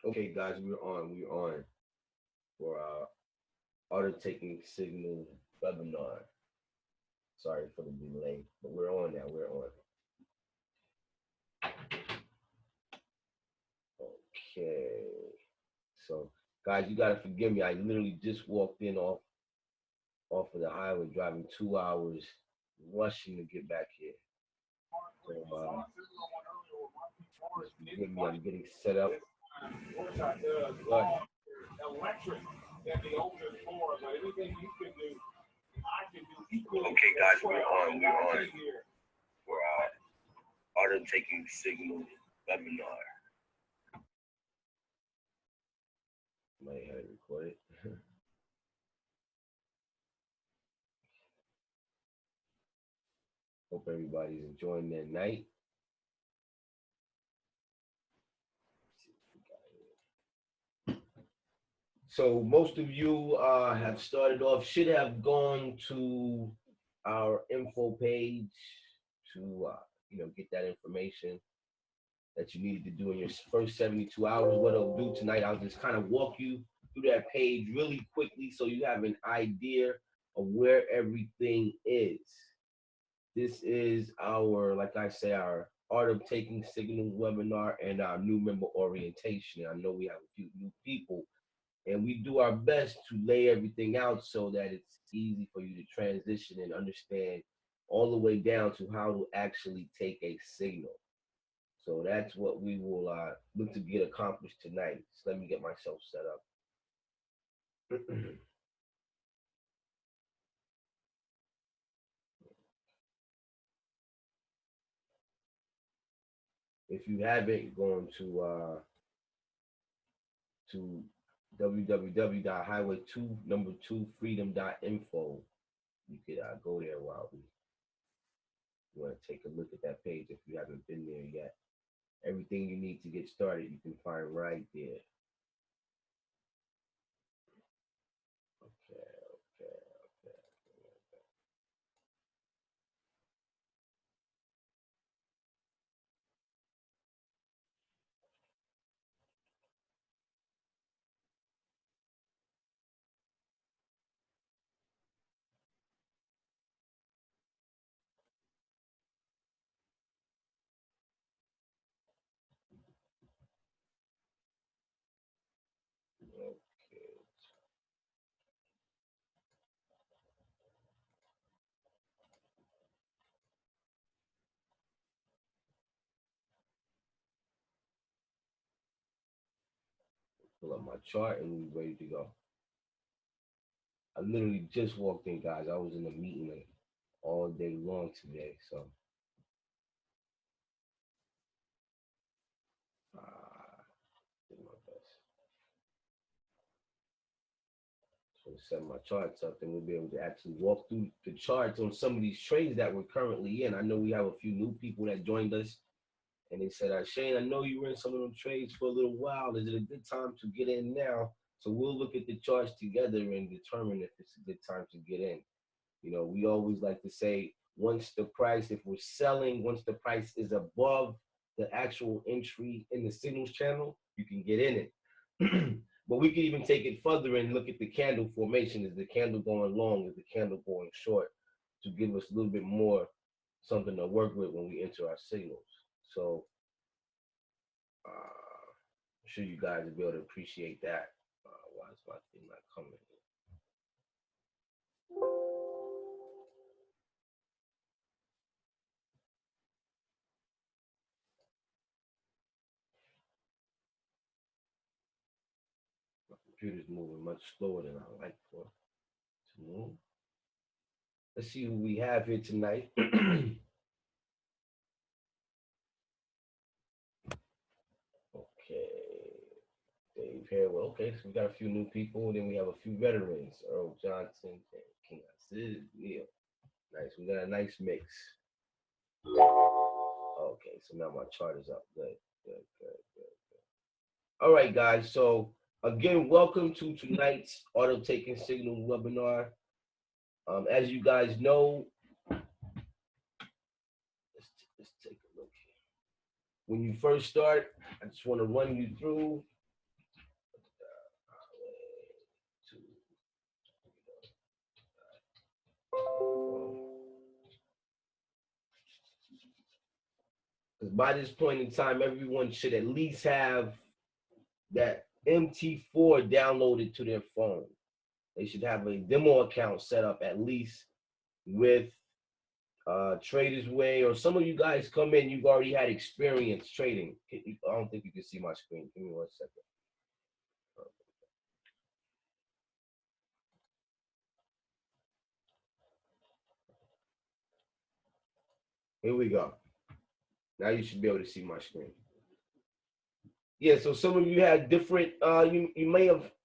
Okay, guys, we're on. We're on for our auto taking signal webinar. Sorry for the delay, but we're on now. We're on. Okay. So, guys, you gotta forgive me. I literally just walked in off of the highway, driving 2 hours, rushing to get back here. So, just forgive me. I'm getting set up. But okay, guys, we're on. We're on for our auto taking signal webinar. Might have it recorded. Hope everybody's enjoying their night. So most of you have started off, should have gone to our info page to get that information that you needed to do in your first 72 hours. What I'll do tonight, I'll just kind of walk you through that page really quickly so you have an idea of where everything is. This is our, like I say, our Art of Taking Signals webinar and our new member orientation. I know we have a few new people, and we do our best to lay everything out so that it's easy for you to transition and understand all the way down to how to actually take a signal. So that's what we will look to get accomplished tonight. So let me get myself set up. If you haven't gone to www.highway2freedom.info, you could go there while we want to take a look at that page if you haven't been there yet. Everything you need to get started, you can find right there. Okay, okay, okay. Okay. Pull up my chart and we're ready to go. I literally just walked in, guys. I was in a meeting all day long today, so did my best. So set my charts up, then we'll be able to actually walk through the charts on some of these trades that we're currently in. I know we have a few new people that joined us, and they said, Shane, I know you were in some of them trades for a little while. Is it a good time to get in now? So we'll look at the charts together and determine if it's a good time to get in. You know, we always like to say, once the price, if we're selling, once the price is above the actual entry in the signals channel, you can get in it. But we can even take it further and look at the candle formation. Is the candle going long? Is the candle going short? To give us a little bit more something to work with when we enter our signals. So I'm sure you guys will be able to appreciate that. Why is my thing not coming? My computer's moving much slower than I like for it to move. Let's see who we have here tonight. Okay. Dave Harwell. Okay, so we got a few new people. Then we have a few veterans. Earl Johnson, King Aziz, Neil. Nice. We got a nice mix. Okay, so now my chart is up. Good, good, good, good, good. All right, guys. So again, welcome to tonight's Auto Taking Signals webinar. As you guys know, let's take a look here. When you first start, I just want to run you through Because by this point in time, everyone should at least have that MT4 downloaded to their phone. They should have a demo account set up at least with Traders Way, or some of you guys come in, you've already had experience trading. I don't think you can see my screen. Give me 1 second. Here we go. Now you should be able to see my screen. Yeah, so some of you had different.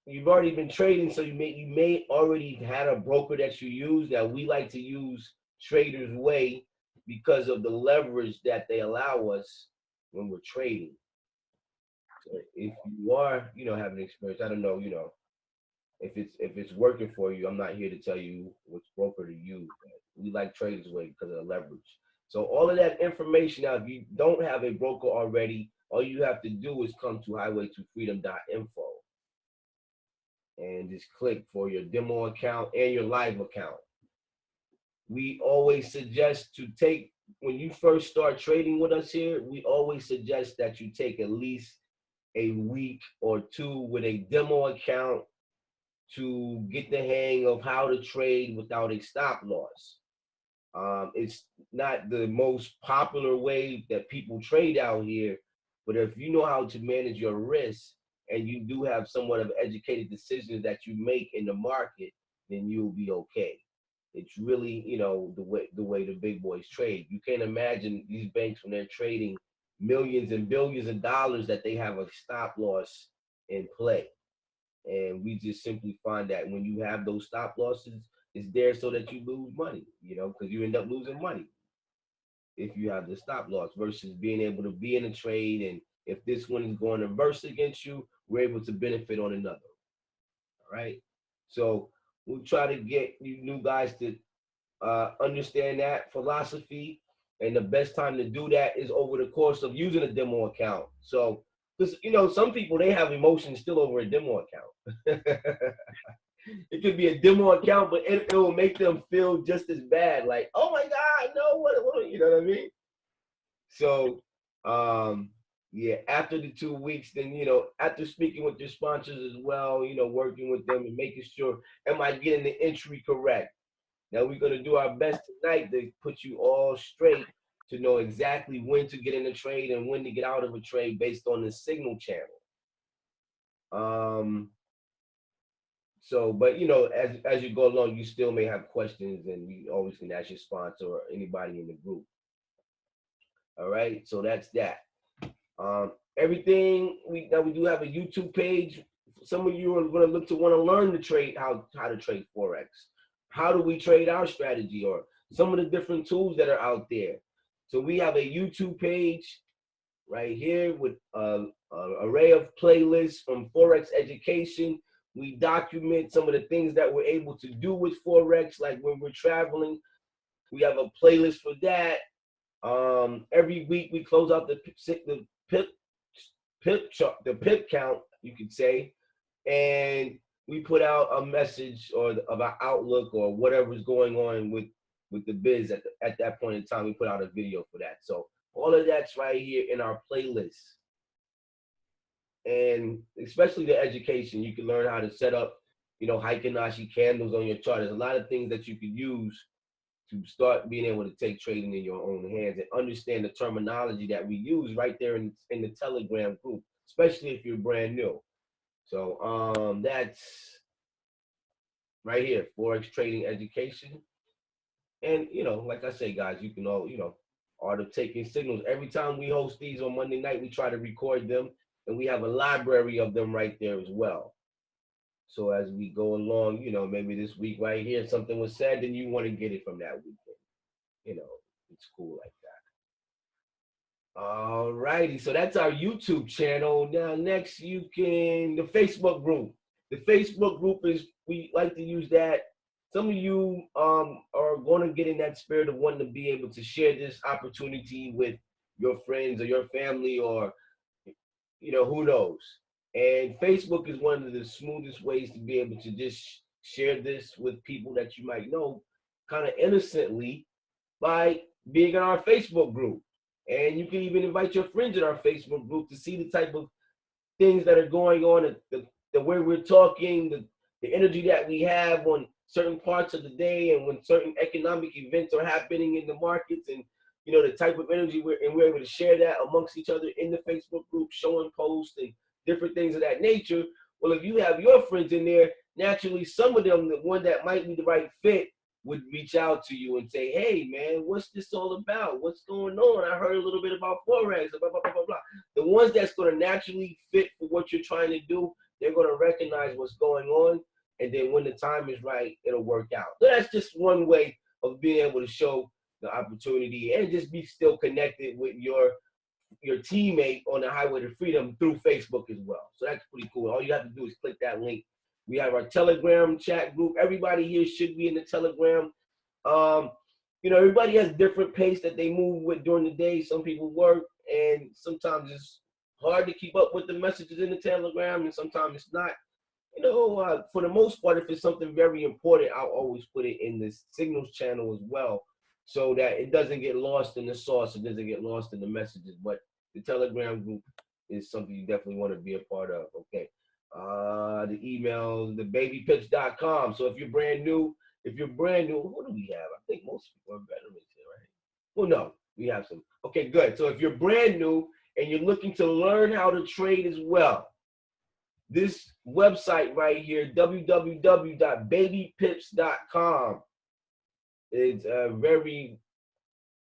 You've already been trading, so you may already had a broker that you use. That we like to use Traders Way because of the leverage that they allow us when we're trading. So if you are, having experience, I don't know, if it's working for you. I'm not here to tell you which broker to use. We like Traders Way because of the leverage. So all of that information. Now, if you don't have a broker already, all you have to do is come to highwaytofreedom.info and just click for your demo account and your live account. We always suggest to take, when you first start trading with us here, we always suggest that you take at least a week or two with a demo account to get the hang of how to trade without a stop loss. It's not the most popular way that people trade out here, but if you know how to manage your risk and you do have somewhat of educated decisions that you make in the market, then you'll be okay. It's really, the way the big boys trade. You can't imagine these banks when they're trading millions and billions of dollars that they have a stop loss in play. And we just simply find that when you have those stop losses, it's there so that you lose money, because you end up losing money if you have the stop loss versus being able to be in a trade. And if this one is going reverse against you, we're able to benefit on another. All right. So we'll try to get you new guys to understand that philosophy. And the best time to do that is over the course of using a demo account. So, because, some people, they have emotions still over a demo account. It could be a demo account, but it will make them feel just as bad. Like, oh my God, no, what, you know what I mean? So, yeah, after the 2 weeks, then, after speaking with your sponsors as well, working with them and making sure, am I getting the entry correct? Now we're going to do our best tonight to put you all straight to know exactly when to get in a trade and when to get out of a trade based on the signal channel. So, but as you go along, you still may have questions, and you always can ask your sponsor or anybody in the group. All right, so that's that. Everything we do have a YouTube page. Some of you are going to want to learn to trade how to trade forex. How do we trade our strategy, or some of the different tools that are out there. So we have a YouTube page right here with an array of playlists from forex education. We document some of the things that we're able to do with forex, like when we're traveling. We have a playlist for that. Every week we close out the pip count, you could say, and we put out a message or about outlook or whatever's going on with the biz at that point in time. We put out a video for that. So all of that's right here in our playlist. And especially the education, you can learn how to set up, Heikin-Ashi candles on your chart. There's a lot of things that you could use to start being able to take trading in your own hands and understand the terminology that we use right there in the Telegram group, especially if you're brand new. So that's right here, Forex Trading Education. And, like I say, guys, you can all, Art of Taking Signals. Every time we host these on Monday night, we try to record them, and we have a library of them right there as well. So as we go along, maybe this week right here, something was said, then you want to get it from that weekend. It's cool like that. All righty. So that's our YouTube channel. Now, next, the Facebook group. The Facebook group is, we like to use that. Some of you are going to get in that spirit of wanting to be able to share this opportunity with your friends or your family, or, who knows. And Facebook is one of the smoothest ways to be able to just share this with people that you might know kind of innocently by being in our Facebook group. And you can even invite your friends in our Facebook group to see the type of things that are going on, the way we're talking, the energy that we have on certain parts of the day, and when certain economic events are happening in the markets, and the type of energy we're able to share that amongst each other in the Facebook group, showing posts and different things of that nature. Well, if you have your friends in there, naturally some of them, the one that might be the right fit, would reach out to you and say, hey man, what's this all about? What's going on? I heard a little bit about Forex, blah, blah, blah, blah, blah. The ones that's going to naturally fit for what you're trying to do, they're going to recognize what's going on. And then when the time is right, it'll work out. So that's just one way of being able to show the opportunity and just be still connected with your teammate on the highway to freedom through Facebook as well. So that's pretty cool. All you have to do is click that link. We have our Telegram chat group. Everybody here should be in the Telegram. Everybody has different pace that they move with during the day. Some people work, and sometimes it's hard to keep up with the messages in the Telegram, and sometimes it's not. For the most part, if it's something very important, I'll always put it in the Signals channel as well, so that it doesn't get lost in the sauce. It doesn't get lost in the messages. But the Telegram group is something you definitely want to be a part of. Okay. The email, thebabypips.com. So if you're brand new, who do we have? I think most people are veterans here, right? Well, no, we have some. Okay, good. So if you're brand new and you're looking to learn how to trade as well, this website right here, www.babypips.com, is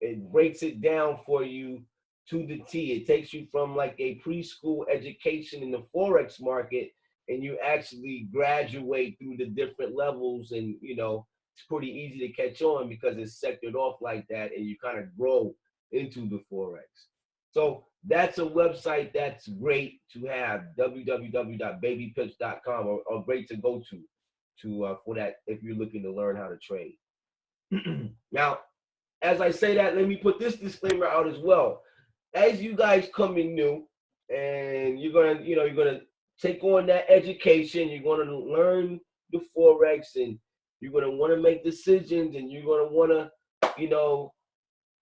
it breaks it down for you to the T. It takes you from like a preschool education in the Forex market, and you actually graduate through the different levels, and it's pretty easy to catch on because it's sectored off like that, and you kind of grow into the Forex. So that's a website that's great to have, www.babypips.com, or great to go to for that if you're looking to learn how to trade. Now, as I say that, let me put this disclaimer out as well. As you guys come in new, and you're gonna take on that education, you're gonna learn the Forex, and you're gonna want to make decisions, and you're gonna want to,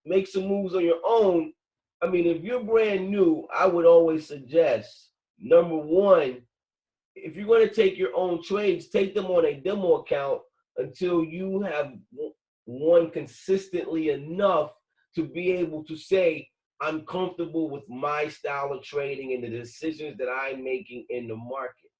make some moves on your own. I mean, if you're brand new, I would always suggest, number one, if you're going to take your own trades, take them on a demo account until you have won consistently enough to be able to say, I'm comfortable with my style of trading and the decisions that I'm making in the market.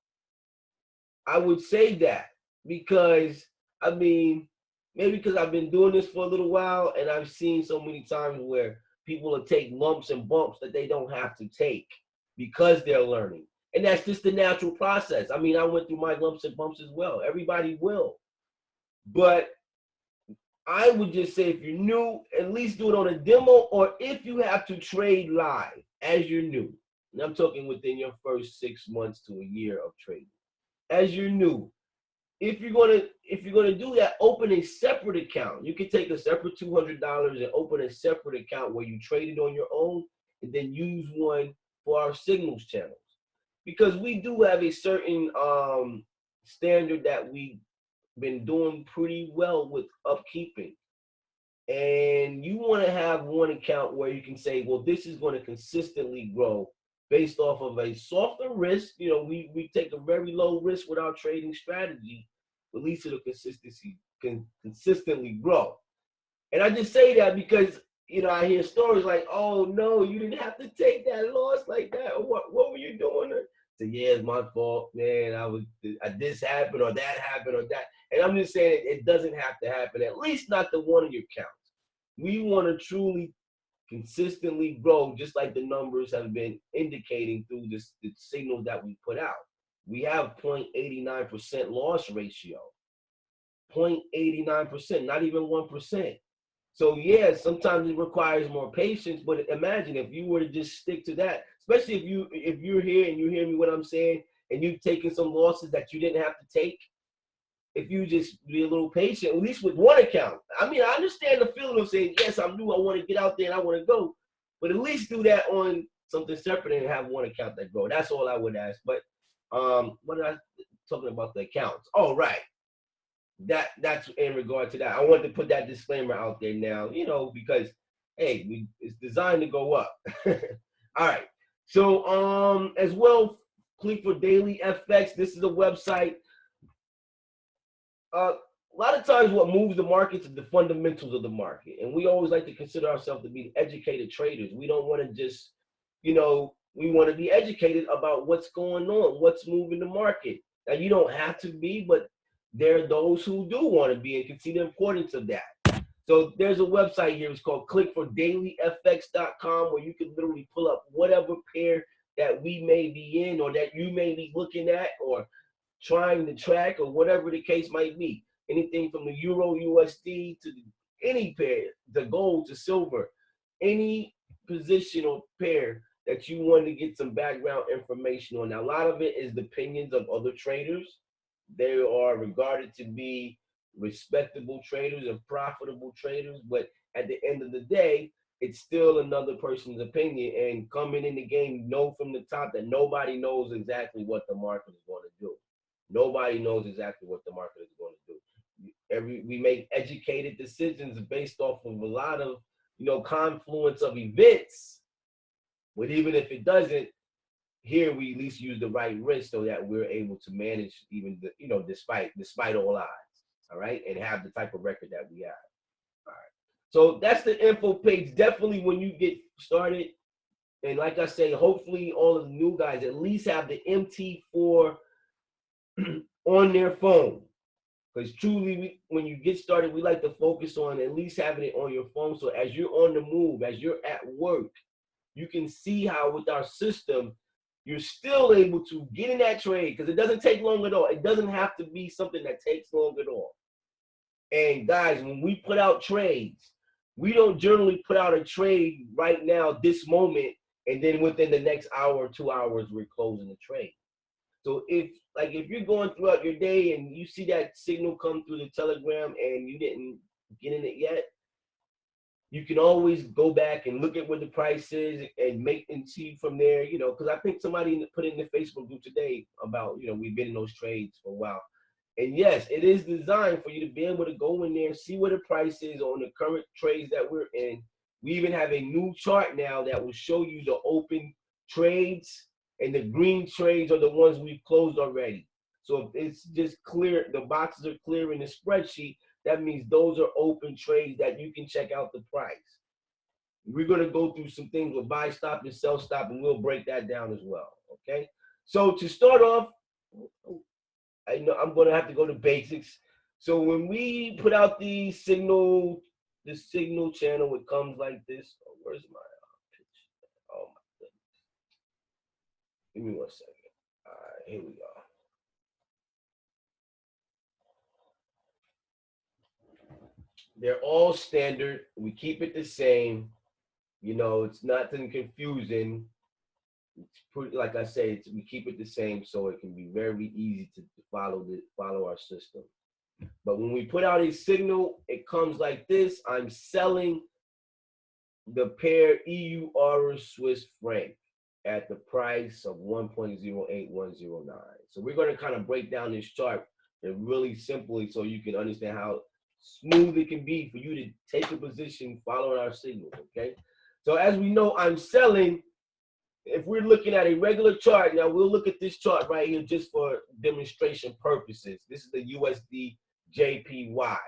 I would say that because, maybe because I've been doing this for a little while, and I've seen so many times where people will take lumps and bumps that they don't have to take because they're learning. And that's just the natural process. I went through my lumps and bumps as well. Everybody will. But I would just say, if you're new, at least do it on a demo, or if you have to trade live as you're new. And I'm talking within your first 6 months to a year of trading. As you're new, if you're gonna do that, open a separate account. You can take a separate $200 and open a separate account where you trade it on your own, and then use one for our Signals channels, because we do have a certain standard that we've been doing pretty well with upkeeping. And you want to have one account where you can say, well, this is going to consistently grow based off of a softer risk. We take a very low risk with our trading strategy, at least it'll consistently grow. And I just say that because, I hear stories like, oh no, you didn't have to take that loss like that. Or what were you doing? So yeah, it's my fault, man. This happened or that happened or that. And I'm just saying it doesn't have to happen, at least not the one of your counts. We want to truly consistently grow, just like the numbers have been indicating through the signals that we put out. We have 0.89% loss ratio. 0.89%, not even 1%. So yeah, sometimes it requires more patience, but imagine if you were to just stick to that, especially if you're here and you hear me what I'm saying, and you've taken some losses that you didn't have to take. If you just be a little patient, at least with one account. I understand the feeling of saying, yes, I'm new, I want to get out there and I want to go, but at least do that on something separate and have one account that grow. That's all I would ask. But what did I talking about, the accounts? Oh, right. That's in regard to that. I wanted to put that disclaimer out there now, because hey, it's designed to go up. All right. So as well, click for Daily FX. This is a website. A lot of times what moves the markets is the fundamentals of the market. And we always like to consider ourselves to be educated traders. We don't want to just, we want to be educated about what's going on, what's moving the market. Now, you don't have to be, but there are those who do want to be and can see the importance of that. So there's a website here. It's called clickfordailyfx.com, where you can literally pull up whatever pair that we may be in or that you may be looking at or trying to track or whatever the case might be. Anything from the Euro USD to any pair, the gold to silver, any position or pair that you want to get some background information on. Now, a lot of it is the opinions of other traders. They are regarded to be respectable traders and profitable traders, but at the end of the day, it's still another person's opinion. And coming in the game, know from the top that nobody knows exactly what the market is going to do. Nobody knows exactly what the market is going to do. We make educated decisions based off of a lot of confluence of events. But even if it doesn't, here we at least use the right risk so that we're able to manage even despite all odds. All right, and have the type of record that we have. All right. So that's the info page. Definitely when you get started, and like I say, hopefully all of the new guys at least have the MT4 on their phone. Because truly, when you get started, we like to focus on at least having it on your phone. So as you're on the move, as you're at work, you can see how with our system, you're still able to get in that trade because it doesn't take long at all. It doesn't have to be something that takes long at all. And guys, when we put out trades, we don't generally put out a trade right now, this moment, and then within the next hour or 2 hours, we're closing the trade. So if you're going throughout your day and you see that signal come through the Telegram and you didn't get in it yet, you can always go back and look at what the price is and see from there, because I think somebody put in the Facebook group today about, we've been in those trades for a while. And yes, it is designed for you to be able to go in there, see what the price is on the current trades that we're in. We even have a new chart now that will show you the open trades, and the green trades are the ones we've closed already. So if it's just clear, the boxes are clear in the spreadsheet, that means those are open trades that you can check out the price. We're going to go through some things with buy stop and sell stop, and we'll break that down as well, okay? So to start off, I know I'm going to have to go to basics. So when we put out the signal channel, it comes like this. Oh, where's my pitch? Oh, my goodness. Give me 1 second. All right, here we go. They're all standard. We keep it the same. It's nothing confusing. It's pretty, like I say, we keep it the same so it can be very easy to follow our system. But when we put out a signal, it comes like this. I'm selling the pair EUR Swiss franc at the price of 1.08109. So we're going to kind of break down this chart really simply so you can understand how smooth it can be for you to take a position following our signal, okay? So as we know, I'm selling. If we're looking at a regular chart, now we'll look at this chart right here just for demonstration purposes. This is the USD JPY.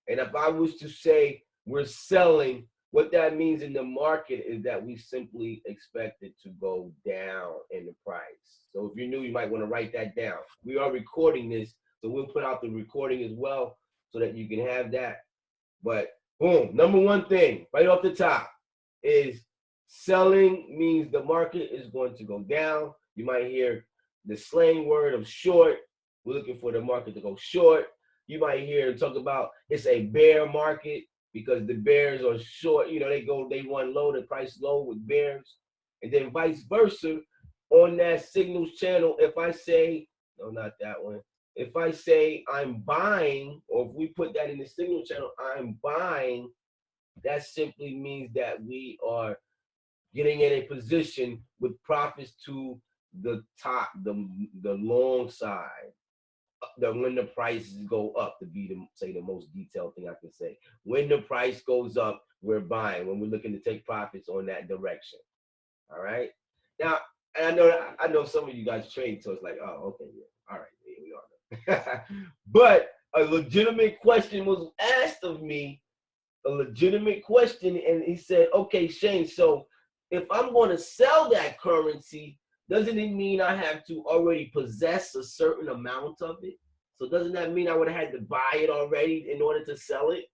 And if I was to say we're selling, what that means in the market is that we simply expect it to go down in the price. So if you're new, you might want to write that down. We are recording this, so we'll put out the recording as well so that you can have that. But boom, number one thing right off the top is selling means the market is going to go down. You might hear the slang word of short. We're looking for the market to go short. You might hear them talk about it's a bear market because the bears are short. They run low, the price low with bears. And then vice versa on that signals channel. If I say, no, not that one. If I say I'm buying, or if we put that in the signal channel, I'm buying, that simply means that we are getting in a position with profits to the top, the long side. when the prices go up, to be the most detailed thing I can say. When the price goes up, we're buying. When we're looking to take profits on that direction. All right. Now, and I know some of you guys trade, so it's like, oh, okay, yeah, all right, here we are. But a legitimate question was asked of me, a legitimate question, and he said, okay, Shane, so if I'm going to sell that currency, doesn't it mean I have to already possess a certain amount of it? So doesn't that mean I would have had to buy it already in order to sell it?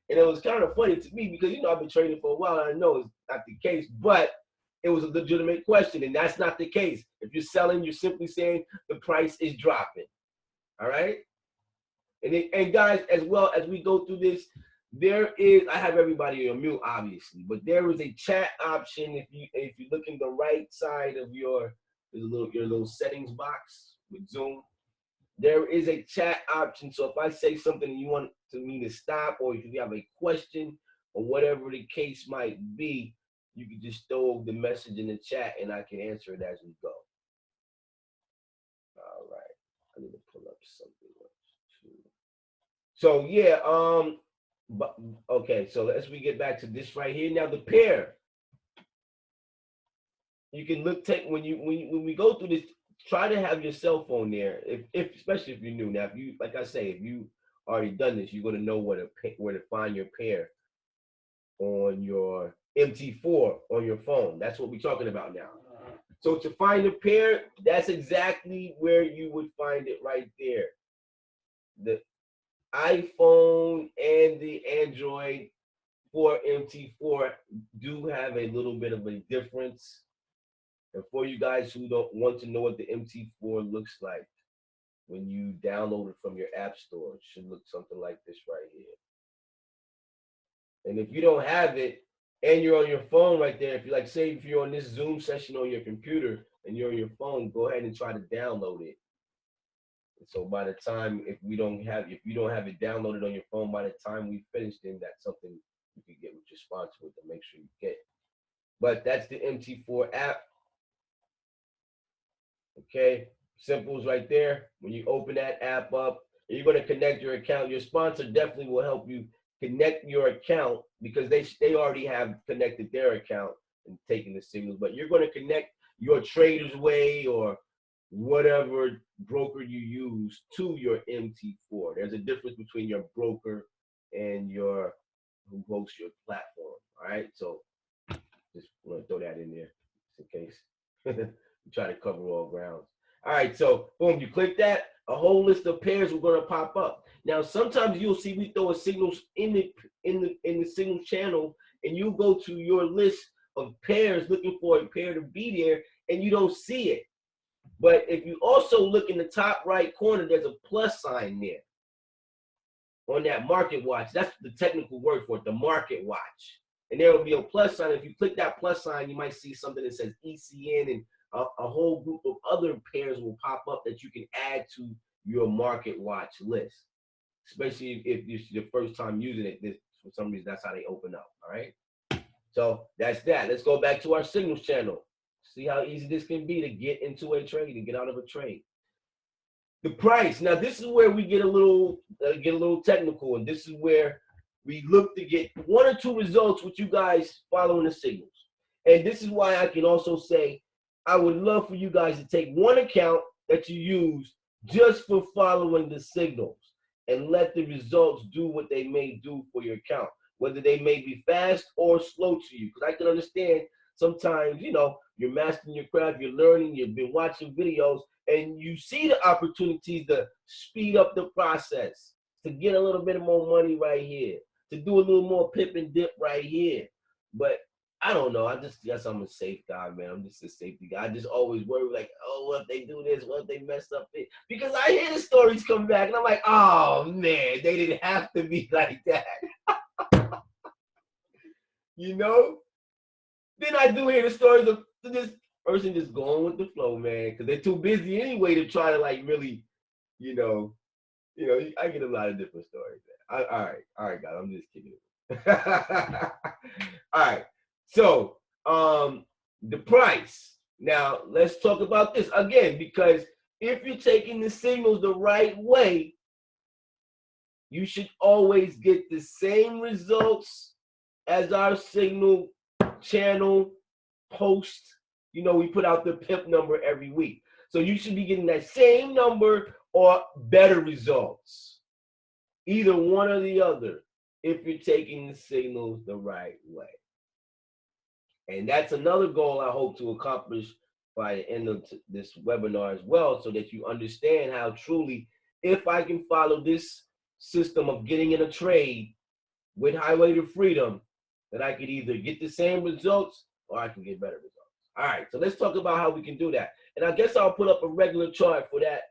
And it was kind of funny to me because, I've been trading for a while and I know it's not the case, but it was a legitimate question, and that's not the case. If you're selling, you're simply saying the price is dropping. All right? And guys, as well as we go through this, I have everybody on mute, obviously, but there is a chat option if you look in the right side of your little settings box with Zoom. There is a chat option. So if I say something and you want me to stop, or if you have a question or whatever the case might be, you can just throw the message in the chat and I can answer it as we go. All right. I need to pull up something else too. So yeah, but okay, so as we get back to this right here. Now the pair. You can when we go through this, try to have your cell phone there. If especially if you're new. Now, if you, like I say, if you already done this, you're gonna know where to find your pair on your MT4 on your phone. That's what we're talking about now. So to find a pair, that's exactly where you would find it right there. The iPhone and the Android for MT4 do have a little bit of a difference. And for you guys who don't want to know what the MT4 looks like, when you download it from your app store, it should look something like this right here. And if you don't have it and you're on your phone right there, if you like, say if you're on this Zoom session on your computer and you're on your phone, go ahead and try to download it. And so by the time, if you don't have it downloaded on your phone, by the time we finish, then that's something you can get with your sponsor with to make sure you get. But that's the MT4 app. Okay, simple right there. When you open that app up, you're going to connect your account. Your sponsor definitely will help you connect your account because they already have connected their account and taken the signals. But you're going to connect your Trader's Way or whatever broker you use to your MT4. There's a difference between your broker and your who hosts your platform. All right, so just want to throw that in there just in case. We try to cover all grounds. All right, so boom, you click that, a whole list of pairs are going to pop up. Now, sometimes you'll see we throw a signals in the signal channel, and you go to your list of pairs looking for a pair to be there, and you don't see it. But if you also look in the top right corner, there's a plus sign there on that market watch. That's the technical word for it, the market watch. And there will be a plus sign. If you click that plus sign, you might see something that says ECN, and a whole group of other pairs will pop up that you can add to your market watch list. Especially if it's your first time using it, for some reason, that's how they open up, all right? So that's that. Let's go back to our signals channel. See how easy this can be to get into a trade and get out of a trade. The price. Now, this is where we get a little technical, and this is where we look to get one or two results with you guys following the signals. And this is why I can also say I would love for you guys to take one account that you use just for following the signals and let the results do what they may do for your account, whether they may be fast or slow to you. Because I can understand sometimes, you're mastering your craft, you're learning, you've been watching videos, and you see the opportunities to speed up the process, to get a little bit more money right here, to do a little more pip and dip right here. But I don't know. I just guess I'm a safe guy, man. I'm just a safety guy. I just always worry like, oh, what if they do this? What if they mess up it? Because I hear the stories come back, and I'm like, oh, man, they didn't have to be like that. Then I do hear the stories of this person just going with the flow, man, because they're too busy anyway to try to, like, really, I get a lot of different stories. All right, guys, I'm just kidding. All right. So, the price. Now, let's talk about this again, because if you're taking the signals the right way, you should always get the same results as our signal channel post. You know, we put out the PIP number every week. So you should be getting that same number or better results. Either one or the other, if you're taking the signals the right way. And that's another goal I hope to accomplish by the end of this webinar as well, so that you understand how truly, if I can follow this system of getting in a trade with Highway to Freedom, that I could either get the same results or I can get better results. All right, so let's talk about how we can do that. And I guess I'll put up a regular chart for that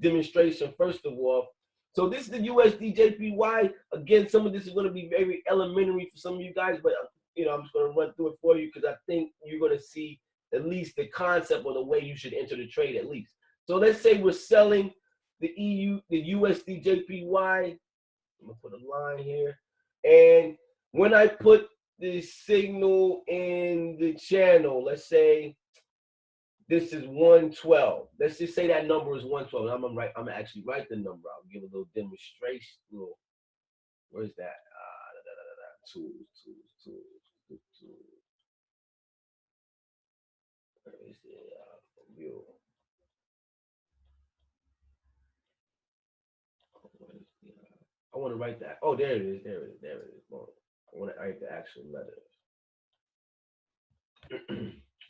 demonstration first of all. So this is the USD JPY. Again, some of this is going to be very elementary for some of you guys, but you know, I'm just going to run through it for you because I think you're going to see at least the concept or the way you should enter the trade at least. So let's say we're selling the USD JPY. I'm going to put a line here. And when I put the signal in the channel, let's say this is 112. Let's just say that number is 112. I'm gonna actually write the number. I'll give a little demonstration. Where's that? Tools. Where is the view? I want to write that. Oh, there it is. There it is. Well, I want to write the actual letters.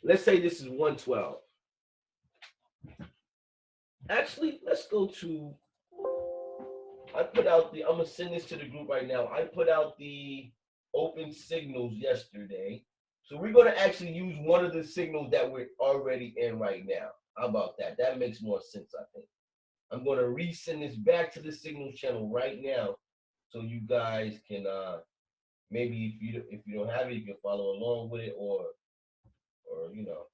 Let's say this is 112. Actually, let's go to, I put out the, I'm going to send this to the group right now. I put out the open signals yesterday. So we're going to actually use one of the signals that we're already in right now. How about that? That makes more sense, I think. I'm going to resend this back to the signals channel right now, so you guys can maybe if you don't have it, you can follow along with it, or you know,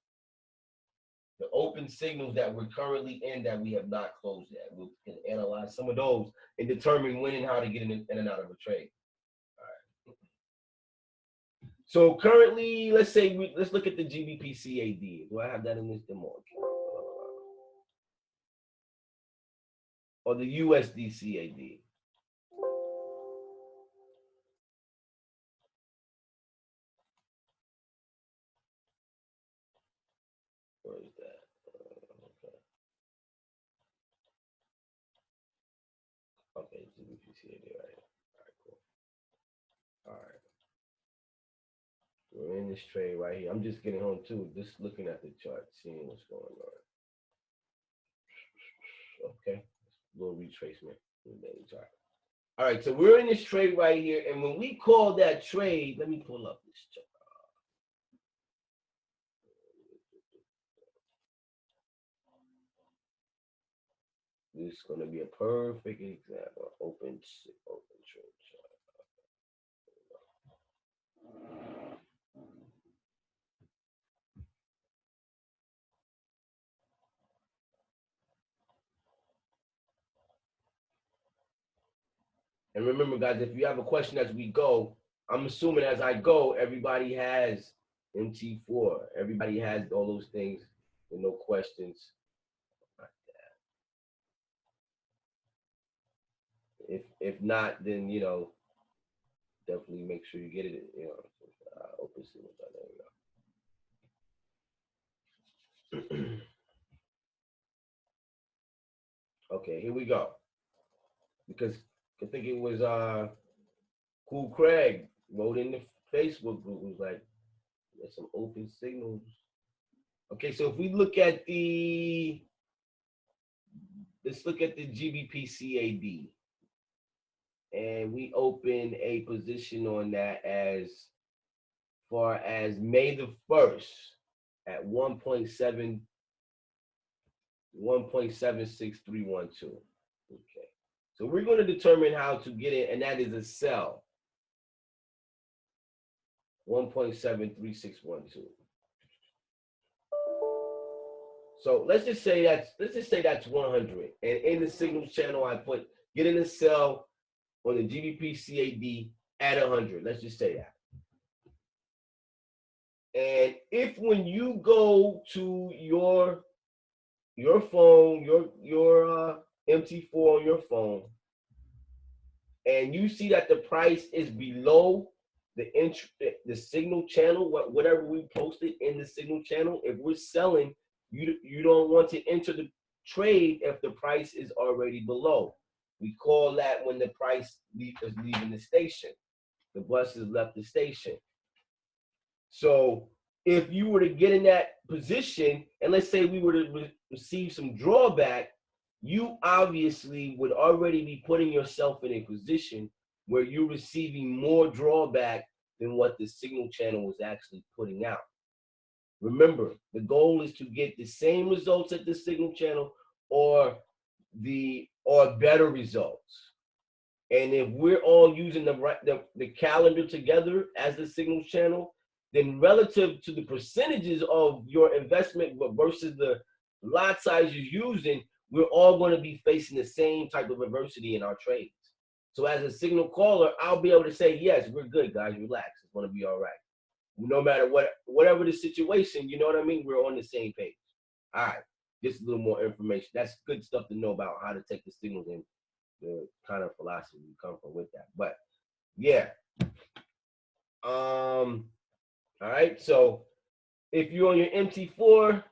the open signals that we're currently in that we have not closed yet. We can analyze some of those and determine when and how to get in and out of a trade. All right. So currently, let's say let's look at the GBP CAD. Do I have that in this demo? Or the USD CAD. Where is that? Okay, GBP CAD right here. All right, cool. All right. We're in this trade right here. I'm just getting home too, just looking at the chart, seeing what's going on. Okay, a little retracement in the daily chart. All right, so we're in this trade right here, and when we call that trade, let me pull up this chart. This is going to be a perfect example. Open trade chart. And remember, guys, if you have a question as we go, I'm assuming as I go, everybody has MT4. Everybody has all those things with no questions. If not, then, you know, definitely make sure you get it, you know, open signals. There we go. Okay, here we go. Because I think it was Cool Craig wrote in the Facebook group, was like, there's some open signals. Okay, so if we look at let's look at the GBP CAD. And we open a position on that as far as May the 1st at 1.76312. Okay. So we're going to determine how to get it, and that is a sell. 1.73612. So let's just say that's 100. And in the signals channel, I put get in a sell on the GBP CAD at 100. Let's just say that. And if when you go to your your phone, your MT4 on your phone, and you see that the price is below the signal channel, whatever we posted in the signal channel, if we're selling, you don't want to enter the trade if the price is already below. We call that when the price is leaving the station. The bus has left the station. So if you were to get in that position, and let's say we were to receive some drawback, you obviously would already be putting yourself in a position where you're receiving more drawback than what the signal channel was actually putting out. Remember, the goal is to get the same results at the signal channel or better results. And if we're all using the calendar together as the signal channel, then relative to the percentages of your investment versus the lot size you're using, we're all going to be facing the same type of adversity in our trades. So as a signal caller, I'll be able to say, yes, we're good, guys, relax. It's going to be all right. No matter whatever the situation, you know what I mean? We're on the same page. All right, just a little more information. That's good stuff to know about how to take the signals and the kind of philosophy you come from with that. But yeah. All right, so if you're on your MT4,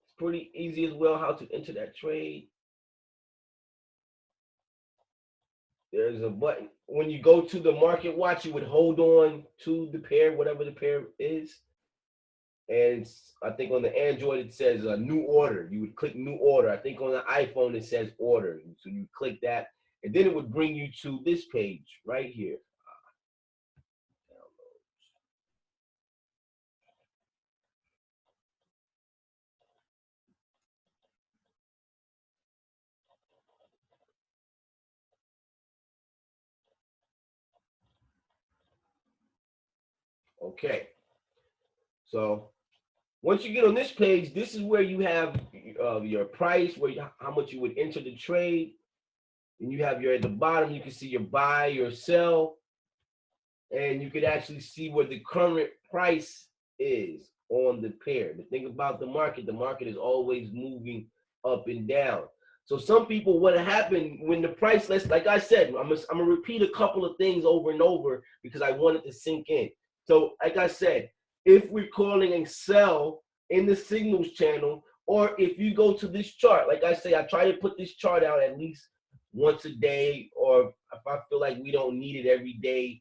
it's pretty easy as well how to enter that trade. There's a button. When you go to the market watch, you would hold on to the pair, whatever the pair is. And I think on the Android, it says a new order. You would click new order. I think on the iPhone, it says order. So you click that, and then it would bring you to this page right here. Okay. So once you get on this page, this is where you have your price, how much you would enter the trade. And you have at the bottom, you can see your buy, your sell, and you can actually see where the current price is on the pair. The thing about the market is always moving up and down. So some people, what happened when the price, like I said, I'm gonna repeat a couple of things over and over because I want it to sink in. So like I said, if we're calling a sell in the signals channel, or if you go to this chart, like I say, I try to put this chart out at least once a day, or if I feel like we don't need it every day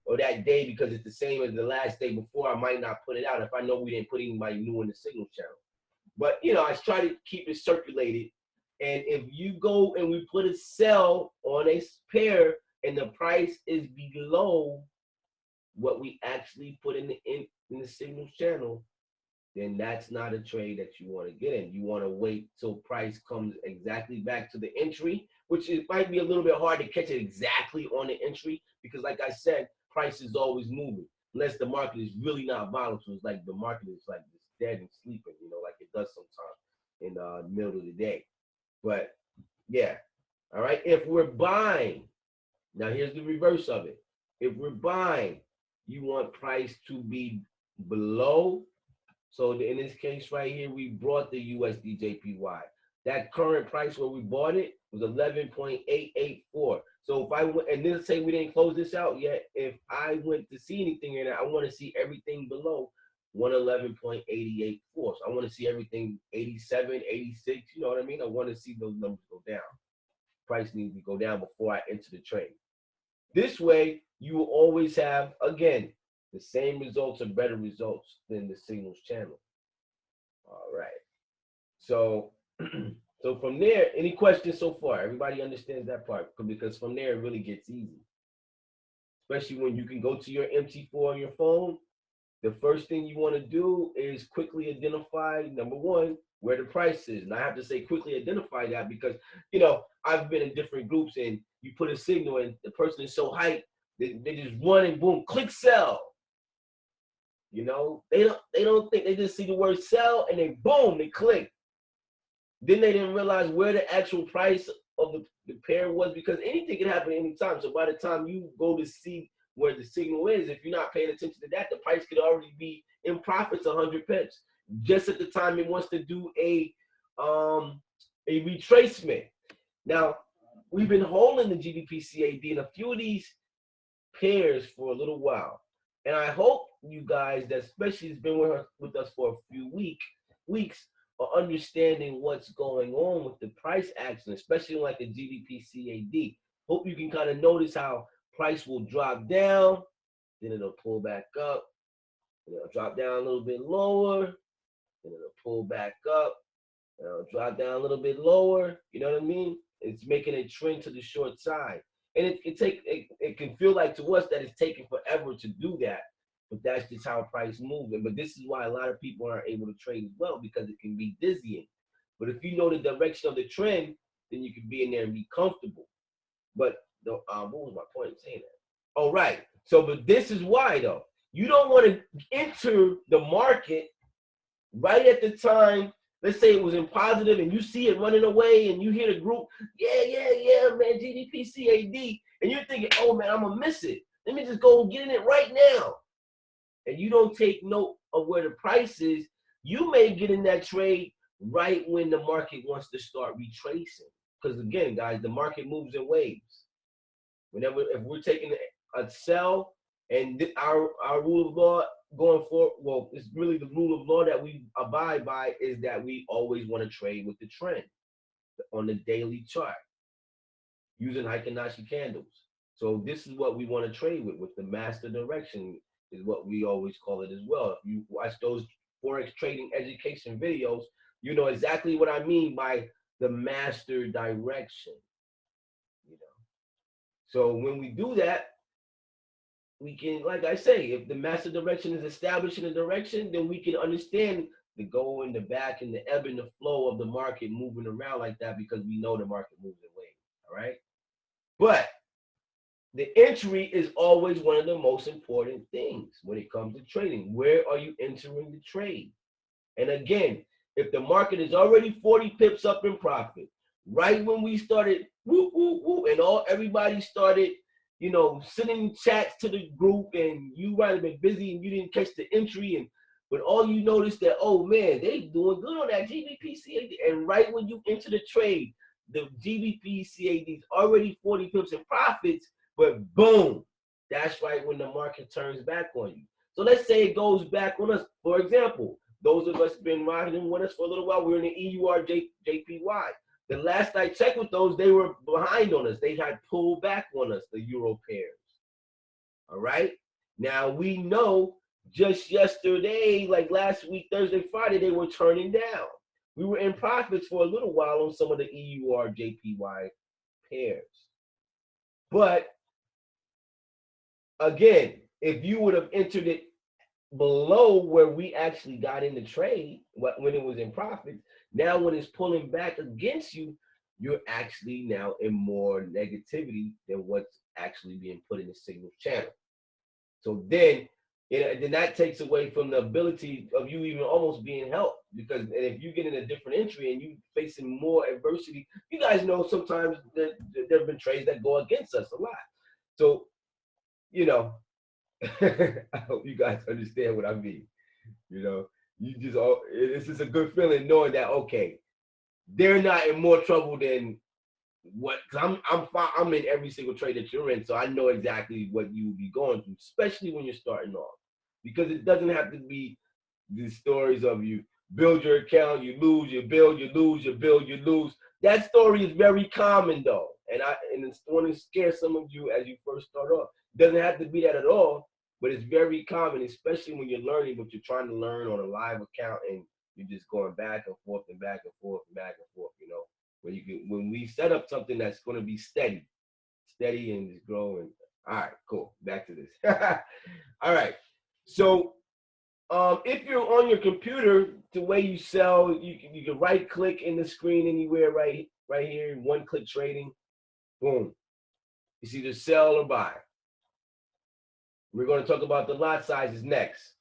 or that day because it's the same as the last day before, I might not put it out if I know we didn't put anybody new in the signal channel. But, I try to keep it circulated. And if you go and we put a sell on a pair and the price is below what we actually put in the signals channel, then that's not a trade that you want to get in. You want to wait till price comes exactly back to the entry, which it might be a little bit hard to catch it exactly on the entry because, like I said, price is always moving unless the market is really not volatile. It's like the market is like just dead and sleeping, like it does sometimes in the middle of the day. But yeah, all right. If we're buying, now here's the reverse of it. If we're buying, you want price to be below. So in this case right here, we brought the USDJPY. That current price where we bought it was 11.884. So if I went, and let's say we didn't close this out yet, if I went to see anything in there, I want to see everything below 111.884. So I want to see everything 87, 86, you know what I mean? I want to see those numbers go down. Price needs to go down before I enter the trade. This way, you will always have, again, the same results or better results than the signals channel. All right. So, so from there, any questions so far? Everybody understands that part because from there it really gets easy. Especially when you can go to your MT4 on your phone. The first thing you want to do is quickly identify, number one, where the price is. And I have to say quickly identify that because, I've been in different groups and you put a signal and the person is so hyped, they just run and boom, click sell. They don't think, they just see the word sell and they boom, they click. Then they didn't realize where the actual price of the pair was because anything can happen anytime. So by the time you go to see where the signal is, if you're not paying attention to that, the price could already be in profits 100 pips. Just at the time it wants to do a a retracement. Now, we've been holding the GBP/CAD in a few of these pairs for a little while. And I hope you guys that especially has been with us for a few weeks are understanding what's going on with the price action, especially like the GBP/CAD. Hope you can kind of notice how price will drop down, then it'll pull back up, and it'll drop down a little bit lower, then it'll pull back up, and it'll drop down a little bit lower. You know what I mean? It's making a trend to the short side. And it can feel like to us that it's taking forever to do that, but that's just how price moves. But this is why a lot of people aren't able to trade as well, because it can be dizzying. But if you know the direction of the trend, then you can be in there and be comfortable. But what was my point in saying that? Oh, right. So, but this is why though. You don't want to enter the market right at the time. Let's say it was in positive and you see it running away and you hear the group, yeah, man, GBP/CAD. And you're thinking, oh, man, I'm going to miss it. Let me just go and get in it right now. And you don't take note of where the price is. You may get in that trade right when the market wants to start retracing. Because, again, guys, the market moves in waves. If we're taking a sell and our rule of law going forward, well, it's really the rule of law that we abide by is that we always want to trade with the trend on the daily chart using Heikin candles. So this is what we want to trade with the master direction is what we always call it as well. If you watch those Forex trading education videos, you know exactly what I mean by the master direction. You know, so when we do that, we can, like I say, if the master direction is establishing a direction, then we can understand the go and the back and the ebb and the flow of the market moving around like that because we know the market moves in waves, all right? But the entry is always one of the most important things when it comes to trading. Where are you entering the trade? And again, if the market is already 40 pips up in profit, right when we started, whoop, whoop, whoop, and everybody started, you know, sending chats to the group, and you might have been busy and you didn't catch the entry, but all you noticed that, oh man, they doing good on that GBP/CAD, and right when you enter the trade, the GBP/CAD is already 40 pips in profits, but boom, that's right when the market turns back on you. So let's say it goes back on us. For example, those of us been riding with us for a little while, we're in the EUR JPY. The last I checked with those, they were behind on us. They had pulled back on us, the Euro pairs. All right? Now, we know just yesterday, like last week, Thursday, Friday, they were turning down. We were in profits for a little while on some of the EUR JPY pairs. But, again, if you would have entered it below where we actually got in the trade when it was in profit, now when it's pulling back against you, you're actually now in more negativity than what's actually being put in the signal channel. So then that takes away from the ability of you even almost being helped, because if you get in a different entry and you facing more adversity, you guys know sometimes there have been trades that go against us a lot. So, you know, I hope you guys understand what I mean. You know, it's just a good feeling knowing that, okay, they're not in more trouble than what, because I'm in every single trade that you're in, so I know exactly what you will be going through, especially when you're starting off, because it doesn't have to be the stories of you build your account, you lose, you build, you lose, you build, you lose. That story is very common though, and it's going to scare some of you as you first start off. It doesn't have to be that at all, but it's very common, especially when you're learning what you're trying to learn on a live account and you're just going back and forth and back and forth and back and forth, you know. When we set up something that's going to be steady and just growing. All right, cool. Back to this. All right. So if you're on your computer, the way you sell, you can right click in the screen anywhere right here, one click trading. Boom. It's either sell or buy. We're going to talk about the lot sizes next.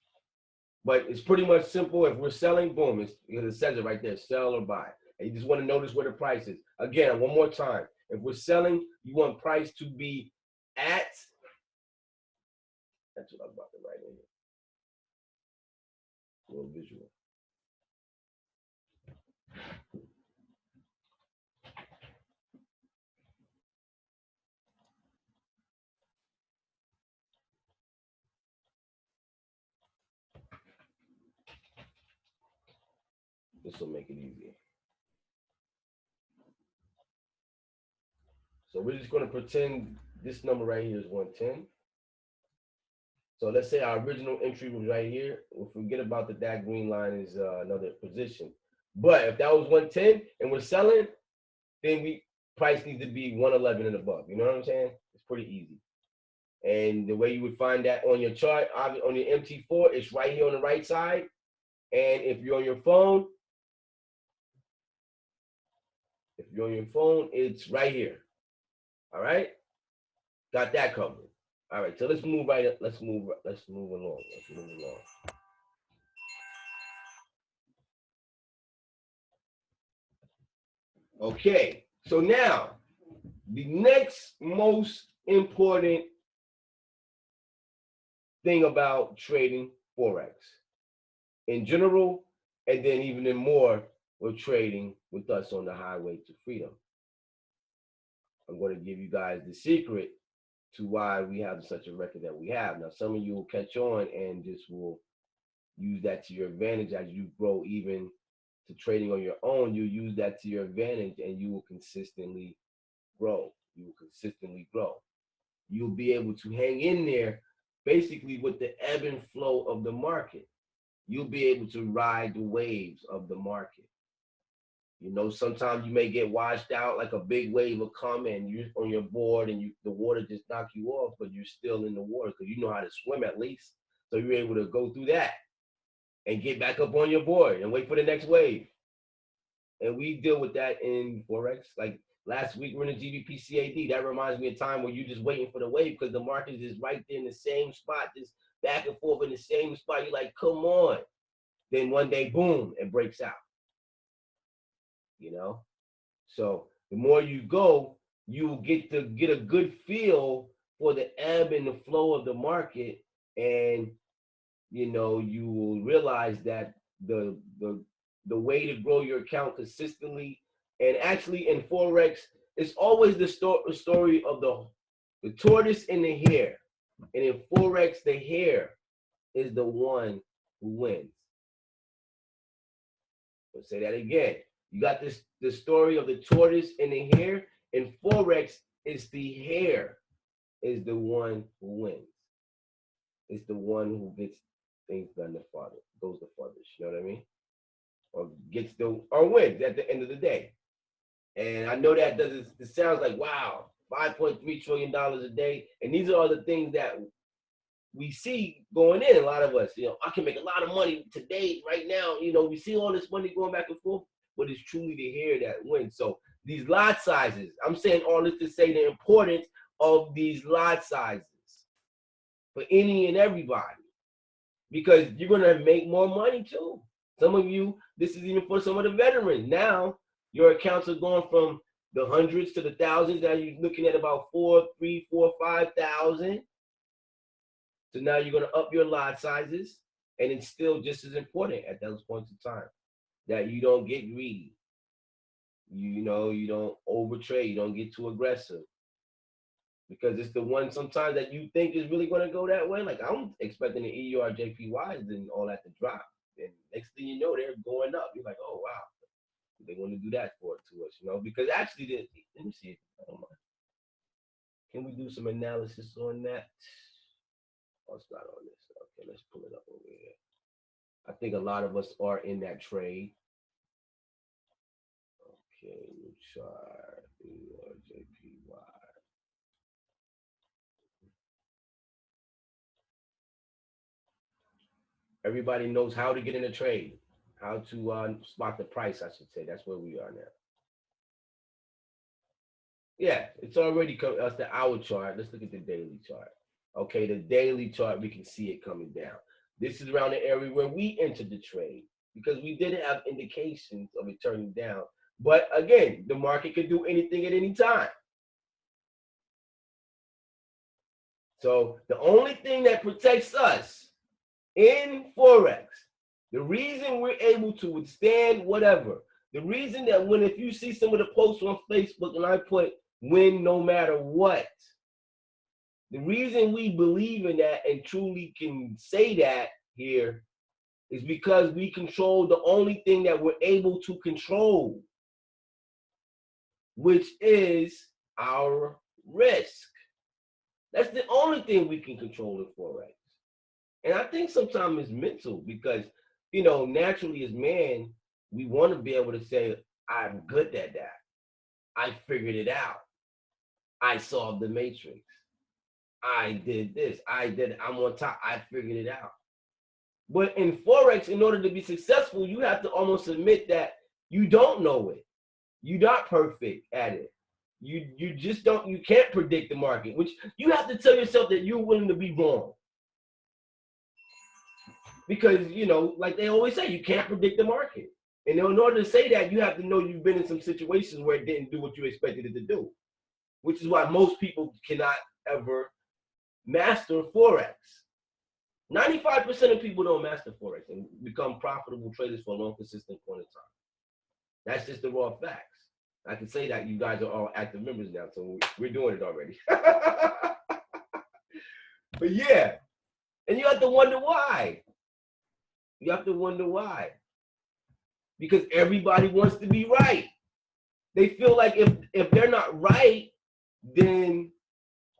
But it's pretty much simple. If we're selling, boom, it says it right there, sell or buy. And you just want to notice where the price is. Again, one more time. If we're selling, you want price to be at, that's what I'm about to write in here. A little visual. This will make it easier. So we're just going to pretend this number right here is 110. So let's say our original entry was right here. We'll forget about that green line is another position. But if that was 110 and we're selling, then price needs to be 111 and above. You know what I'm saying? It's pretty easy. And the way you would find that on your chart, on your MT4, it's right here on the right side. And if you're on your phone, it's right here. All right? Got that covered. All right, so let's move right up. Let's move along. Okay, so now the next most important thing about trading Forex in general, and then even in more with trading with us on the highway to freedom. I'm going to give you guys the secret to why we have such a record that we have. Now, some of you will catch on and just will use that to your advantage as you grow even to trading on your own. You use that to your advantage and you will consistently grow. You'll be able to hang in there basically with the ebb and flow of the market. You'll be able to ride the waves of the market. You know, sometimes you may get washed out, like a big wave will come and you're on your board and the water just knocks you off, but you're still in the water because you know how to swim at least. So you're able to go through that and get back up on your board and wait for the next wave. And we deal with that in Forex. Like last week, we're in the GBP CAD. That reminds me of a time where you're just waiting for the wave because the market is right there in the same spot, just back and forth in the same spot. You're like, come on. Then one day, boom, it breaks out. You know? So the more you go, you get to get a good feel for the ebb and the flow of the market. And, you know, you will realize that the way to grow your account consistently, and actually in Forex, it's always the story of the tortoise and the hare. And in Forex, the hare is the one who wins. I'll say that again. You got the story of the tortoise and the hare. In Forex, it's the hare is the one who wins. It's the one who gets things done the farthest, goes the farthest. You know what I mean? Or wins at the end of the day. And I know that it sounds like, wow, $5.3 trillion a day. And these are all the things that we see going in, a lot of us. You know, I can make a lot of money today, right now. You know, we see all this money going back and forth, but it's truly the hare that wins. So these lot sizes, I'm saying all this to say the importance of these lot sizes for any and everybody, because you're going to make more money too. Some of you, this is even for some of the veterans. Now, your accounts are going from the hundreds to the thousands. Now you're looking at about 4, 3, 4, 5,000. So now you're going to up your lot sizes, and it's still just as important at those points in time that you don't get greedy. You know, you don't overtrade. You don't get too aggressive, because it's the one sometimes that you think is really going to go that way. Like I'm expecting the EUR JPYs and all that to drop, and next thing you know, they're going up. You're like, oh wow, they want to do that to us, you know? Because actually, let me see. I don't mind. Can we do some analysis on that? Oh, it's not on this. Okay, let's pull it up over here. I think a lot of us are in that trade. Okay, new chart, JPY. Everybody knows how to get in a trade, how to spot the price, I should say. That's where we are now. Yeah, it's already coming. That's the hour chart. Let's look at the daily chart. Okay, the daily chart, we can see it coming down. This is around the area where we entered the trade, because we didn't have indications of it turning down. But again, the market could do anything at any time. So the only thing that protects us in Forex, the reason we're able to withstand whatever, the reason that if you see some of the posts on Facebook and I put win no matter what, the reason we believe in that and truly can say that here It's because we control the only thing that we're able to control, which is our risk. That's the only thing we can control in Forex. And I think sometimes it's mental because, naturally as man, we want to be able to say, I'm good at that. I figured it out. I solved the matrix. I did this. I'm on top. I figured it out. But in Forex, in order to be successful, you have to almost admit that you don't know it. You're not perfect at it. You just don't, you can't predict the market, which you have to tell yourself that you're willing to be wrong. Because, like they always say, you can't predict the market. And in order to say that, you have to know you've been in some situations where it didn't do what you expected it to do, which is why most people cannot ever master Forex. 95% of people don't master Forex and become profitable traders for a long, consistent point of time. That's just the raw facts. I can say that you guys are all active members now, so we're doing it already. But yeah, and you have to wonder why. You have to wonder why. Because everybody wants to be right. They feel like if they're not right, then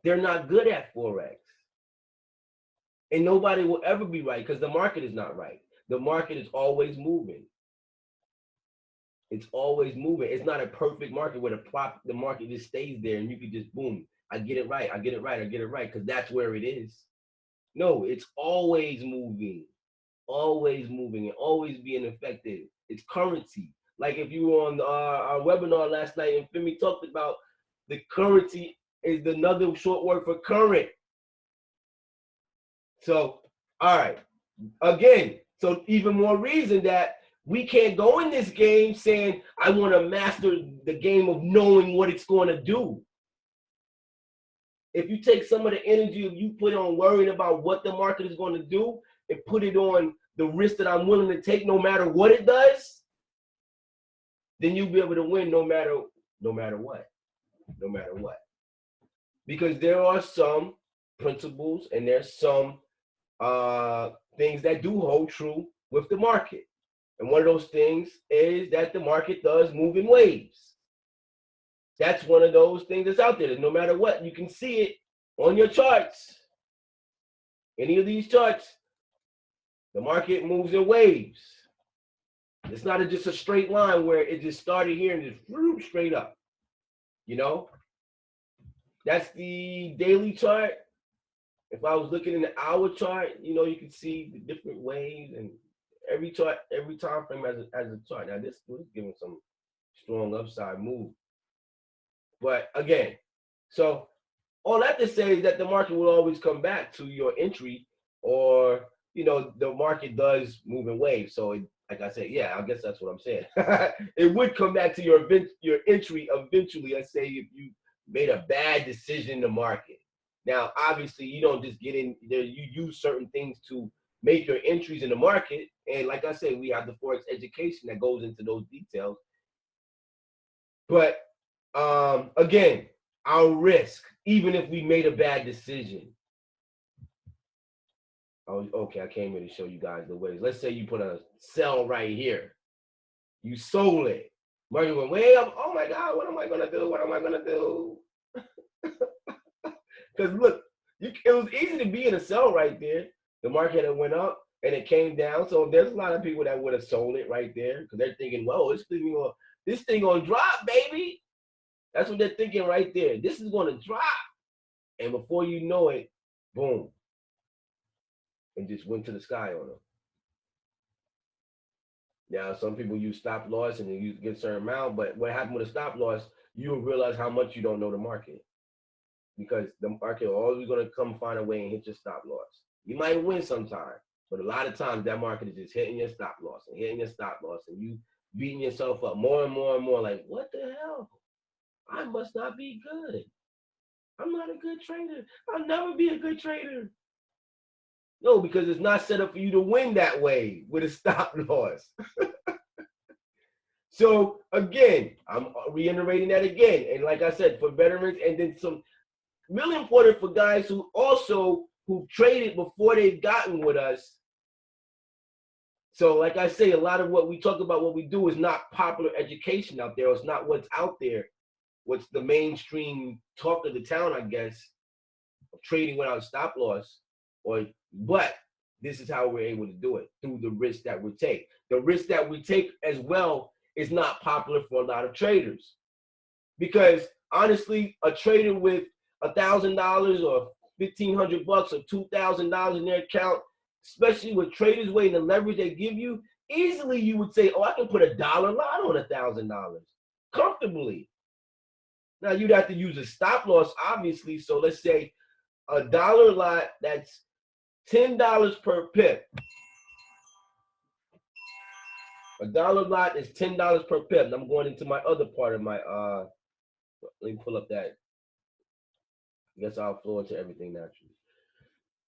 they're not good at Forex. And nobody will ever be right because the market is not right. The market is always moving. It's always moving. It's not a perfect market where the market just stays there and you can just boom, I get it right, I get it right, I get it right, because that's where it is. No, it's always moving and always being affected. It's currency. Like if you were on our webinar last night and Femi talked about the currency is another short word for current. So, all right, again, so even more reason that we can't go in this game saying, I want to master the game of knowing what it's going to do. If you take some of the energy you put on worrying about what the market is going to do and put it on the risk that I'm willing to take no matter what it does, then you'll be able to win no matter what. Because there are some principles and there's some things that do hold true with the market. And one of those things is that the market does move in waves. That's one of those things that's out there. That no matter what, you can see it on your charts. Any of these charts, the market moves in waves. It's not just a straight line where it just started here and just straight up. That's the daily chart. If I was looking in the hour chart, you can see the different waves and every chart, every time frame has a chart. Now this was giving some strong upside move. But again, so all that to say is that the market will always come back to your entry, or the market does move in waves. So like I said, yeah, I guess that's what I'm saying. It would come back to your entry eventually. Let's say if you made a bad decision in the market. Now, obviously, you don't just get in there. You use certain things to make your entries in the market. And like I said, we have the Forex education that goes into those details. But again, our risk, even if we made a bad decision. Okay, I came here to show you guys the ways. Let's say you put a sell right here. You sold it. Market went way up. Oh my God, what am I gonna do? What am I gonna do? Because look, it was easy to be in a sell right there. The market had went up and it came down. So there's a lot of people that would have sold it right there because they're thinking, whoa, this thing gonna drop, baby. That's what they're thinking right there. This is gonna drop. And before you know it, boom. And just went to the sky on them. Now, some people use stop loss and you get a certain amount, but what happened with a stop loss, you will realize how much you don't know the market. Because the market always going to come find a way and hit your stop loss. You might win sometime, but a lot of times that market is just hitting your stop loss and hitting your stop loss, and you beating yourself up more and more and more like, what the hell? I must not be good. I'm not a good trader. I'll never be a good trader. No, because it's not set up for you to win that way with a stop loss. So again, I'm reiterating that again. And like I said, for veterans, and then some really important for guys who traded before they've gotten with us. So, like I say, a lot of what we talk about, what we do, is not popular education out there. It's not what's out there. What's the mainstream talk of the town, I guess, of trading without stop loss. But this is how we're able to do it, through the risk that we take. The risk that we take as well is not popular for a lot of traders, because honestly, a trader with $1,000 or $1,500 or $2,000 in their account, especially with traders weighing the leverage they give you, easily you would say, "Oh, I can put $1 lot on $1,000 comfortably." Now you'd have to use a stop loss, obviously. So let's say $1 lot, that's $10 per pip. $1 lot is $10 per pip. And I'm going into my other part of my let me pull up that. I guess I'll flow into everything naturally.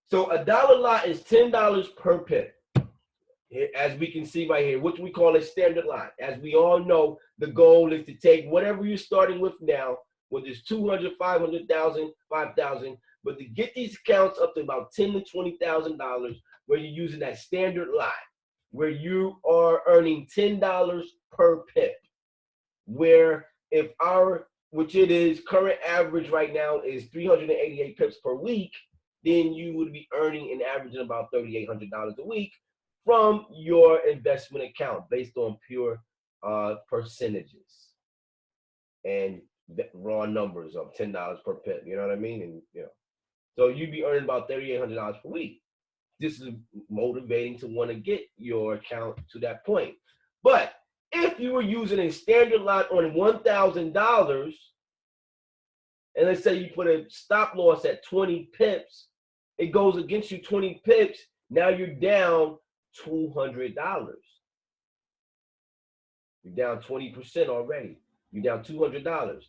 So $1 lot is $10 per pip. As we can see right here, which we call a standard lot. As we all know, the goal is to take whatever you're starting with now, whether it's 200, 500,000, 5,000, but to get these accounts up to about $10,000 to $20,000, where you're using that standard lot, where you are earning $10 per pip, where if which it is, current average right now is 388 pips per week, then you would be earning an average of about $3,800 a week from your investment account, based on pure percentages and raw numbers of $10 per pip. You know what I mean? And so you'd be earning about $3,800 per week. This is motivating to want to get your account to that point. But if you were using a standard lot on $1,000, and let's say you put a stop loss at 20 pips, it goes against you 20 pips. Now you're down $200. You're down 20% already. You're down $200.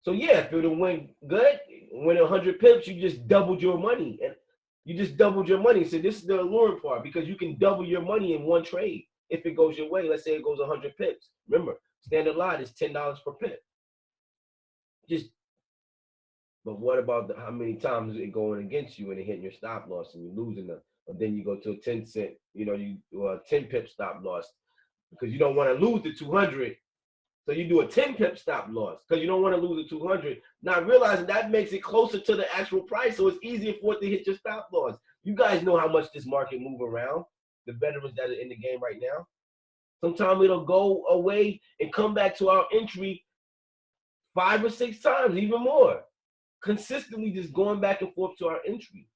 So yeah, if it would have went good, win 100 pips, you just doubled your money. And you just doubled your money. So this is the alluring part, because you can double your money in one trade if it goes your way. Let's say it goes 100 pips. Remember, standard lot is $10 per pip. But what about how many times is it going against you and it hitting your stop loss and you're losing them? But then you go to a 10 cent, you do a 10 pip stop loss, because you don't want to lose the 200. So you do a 10 pip stop loss because you don't want to lose the 200. Not realizing that makes it closer to the actual price, so it's easier for it to hit your stop loss. You guys know how much this market move around. The veterans that are in the game right now. Sometimes it'll go away and come back to our entry 5 or 6 times, even more. Consistently just going back and forth to our entry.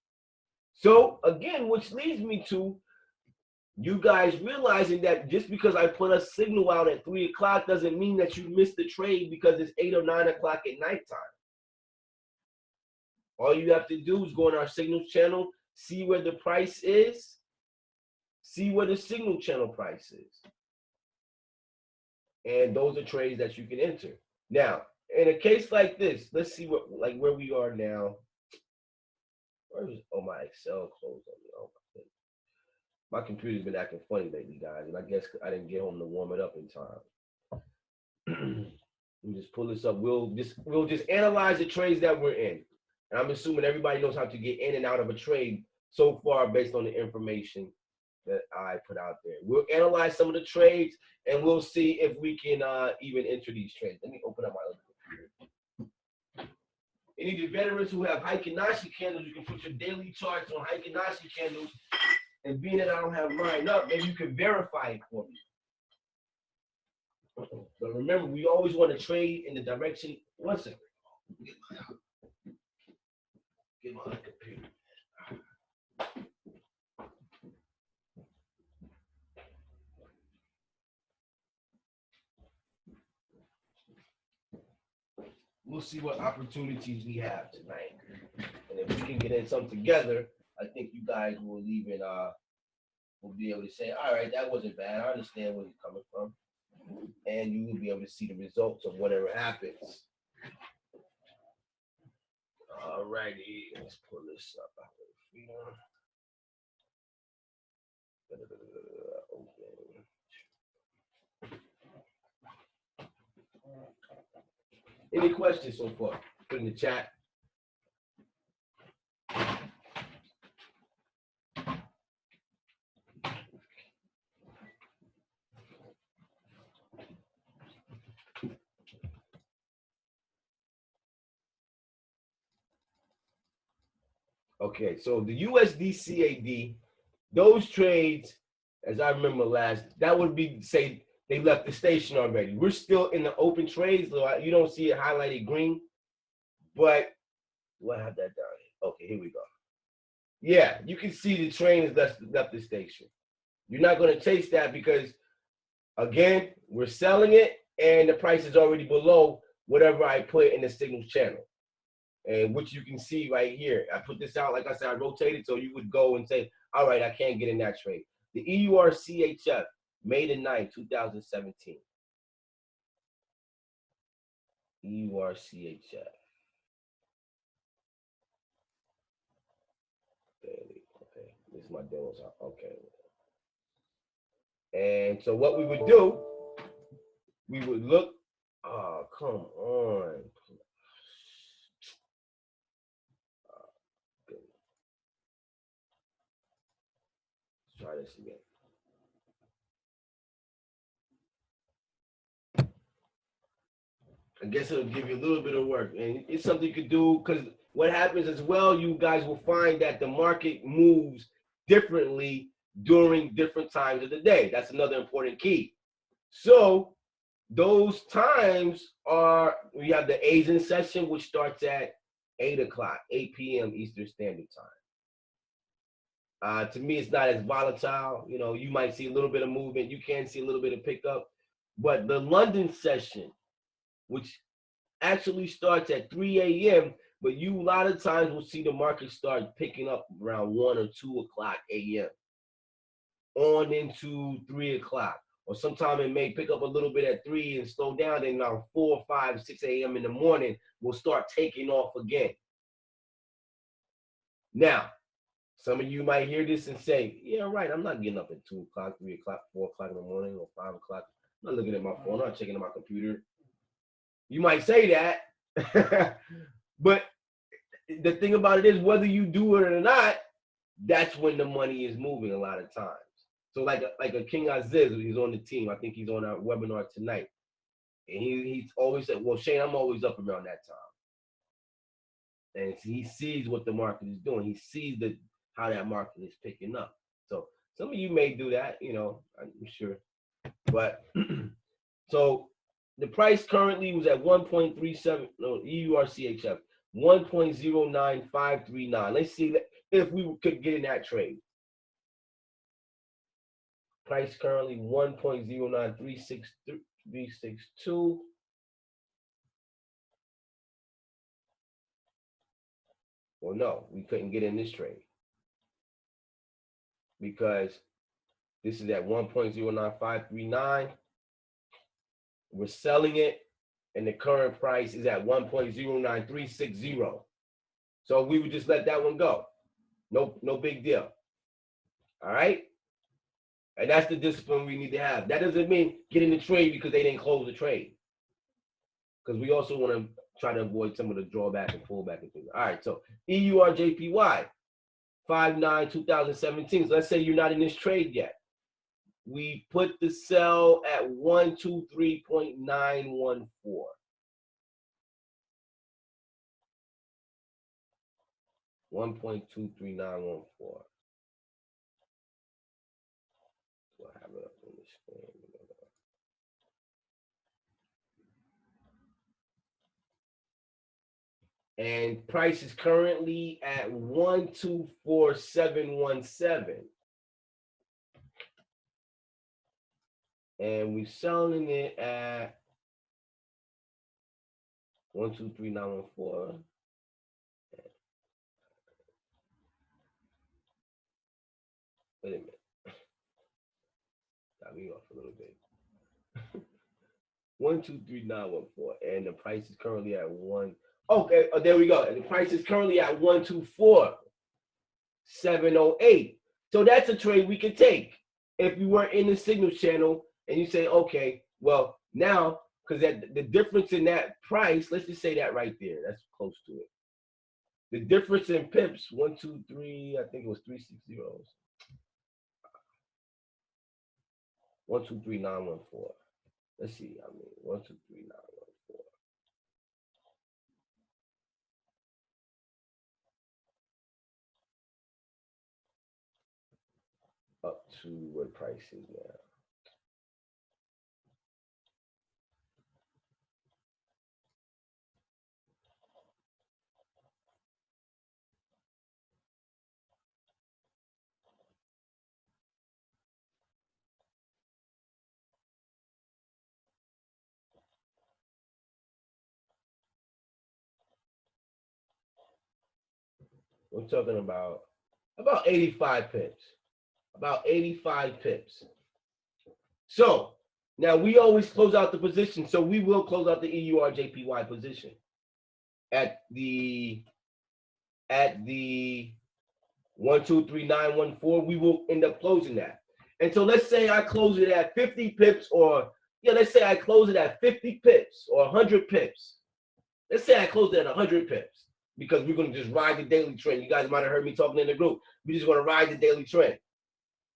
So again, which leads me to you guys realizing that just because I put a signal out at 3 o'clock doesn't mean that you missed the trade because it's 8 or 9 o'clock at nighttime. All you have to do is go on our signals channel, see where the price is, see where the signal channel price is. And those are trades that you can enter. Now, in a case like this, let's see where we are now. My Excel closed on me. Oh my computer's been acting funny lately, guys, and I guess I didn't get home to warm it up in time. Let me just pull this up. We'll just analyze the trades that we're in. And I'm assuming everybody knows how to get in and out of a trade so far based on the information that I put out there. We'll analyze some of the trades and we'll see if we can even enter these trades. Let me open up my other computer. Any of the veterans who have Heikin-Nashi candles, you can put your daily charts on Heikin-Nashi candles. And being that I don't have mine up, maybe you can verify it for me. But remember, we always want to trade in the direction. One second. Get my other computer. We'll see what opportunities we have tonight. And if we can get in something together, I think you guys will even will be able to say, all right, that wasn't bad. I understand where you're coming from. And you will be able to see the results of whatever happens. All righty, let's pull this up. Any questions so far? Put in the chat. Okay, so the USD CAD, those trades, as I remember last, that would be say they left the station already. We're still in the open trades, so you don't see it highlighted green. But do I have that down here? Okay, here we go. Yeah, you can see the train has left the station. You're not going to chase that because, again, we're selling it and the price is already below whatever I put in the signals channel. And which you can see right here. I put this out, like I said, I rotated so you would go and say, all right, I can't get in that trade. The EUR CHF, May the 9th, 2017. EUR CHF. Okay, this is my demos. Okay. And so what we would do, we would look, oh, come on. Let's try this again. I guess it'll give you a little bit of work. And it's something you could do because what happens as well, you guys will find that the market moves differently during different times of the day. That's another important key. So those times are, we have the Asian session, which starts at 8 o'clock, 8 p.m. Eastern Standard Time. To me, it's not as volatile. You know, you might see a little bit of movement. You can see a little bit of pickup. But the London session, which actually starts at 3 a.m., but you a lot of times will see the market start picking up around 1 or 2 o'clock a.m. on into 3 o'clock. Or sometime it may pick up a little bit at 3 and slow down, then around 4, 5, 6 a.m. in the morning, will start taking off again. Now, some of you might hear this and say, yeah, right, I'm not getting up at 2 o'clock, 3 o'clock, 4 o'clock in the morning, or 5 o'clock. I'm not looking at my phone, I'm not checking on my computer. You might say that, but the thing about it is, whether you do it or not, that's when the money is moving a lot of times. So like a King Aziz, he's on the team. I think he's on our webinar tonight. And he's always said, well, Shane, I'm always up around that time. And he sees what the market is doing. He sees how that market is picking up. So some of you may do that, you know, I'm sure. But so the price currently was at 1.37, no, EURCHF, 1.09539. Let's see if we could get in that trade. Price currently 1.0936362. Well, no, we couldn't get in this trade because this is at 1.09539. We're selling it, and the current price is at 1.09360. So we would just let that one go. No big deal. All right? And that's the discipline we need to have. That doesn't mean get in the trade because they didn't close the trade. Because we also want to try to avoid some of the drawback and pullback and things. All right, so EURJPY, 5/9/2017. So let's say you're not in this trade yet. We put the sell at 123.914. 1.23914. So I have it up on the screen. And price is currently at 124.717. And we're selling it at 123.914. Wait a minute. Got me off a little bit. 123.914. And the price is currently at one. Okay, oh, there we go. And the price is currently at 124.708. So that's a trade we could take. If you were in the signal channel and you say, okay, well, now, because the difference in that price, let's just say that right there. That's close to it. The difference in pips, 1, 2, 3, I think it was 3 6 zeros. 123.914. Let's see. I mean, 123.914. to what price is now. We're talking about 85 pips. About 85 pips. So now we always close out the position. So we will close out the EURJPY position at the 123914. We will end up closing that. And so let's say I close it at 50 pips, or let's say I close it at 50 pips or 100 pips. Let's say I close it at 100 pips, because we're going to just ride the daily trend. You guys might have heard me talking in the group. We're just going to ride the daily trend.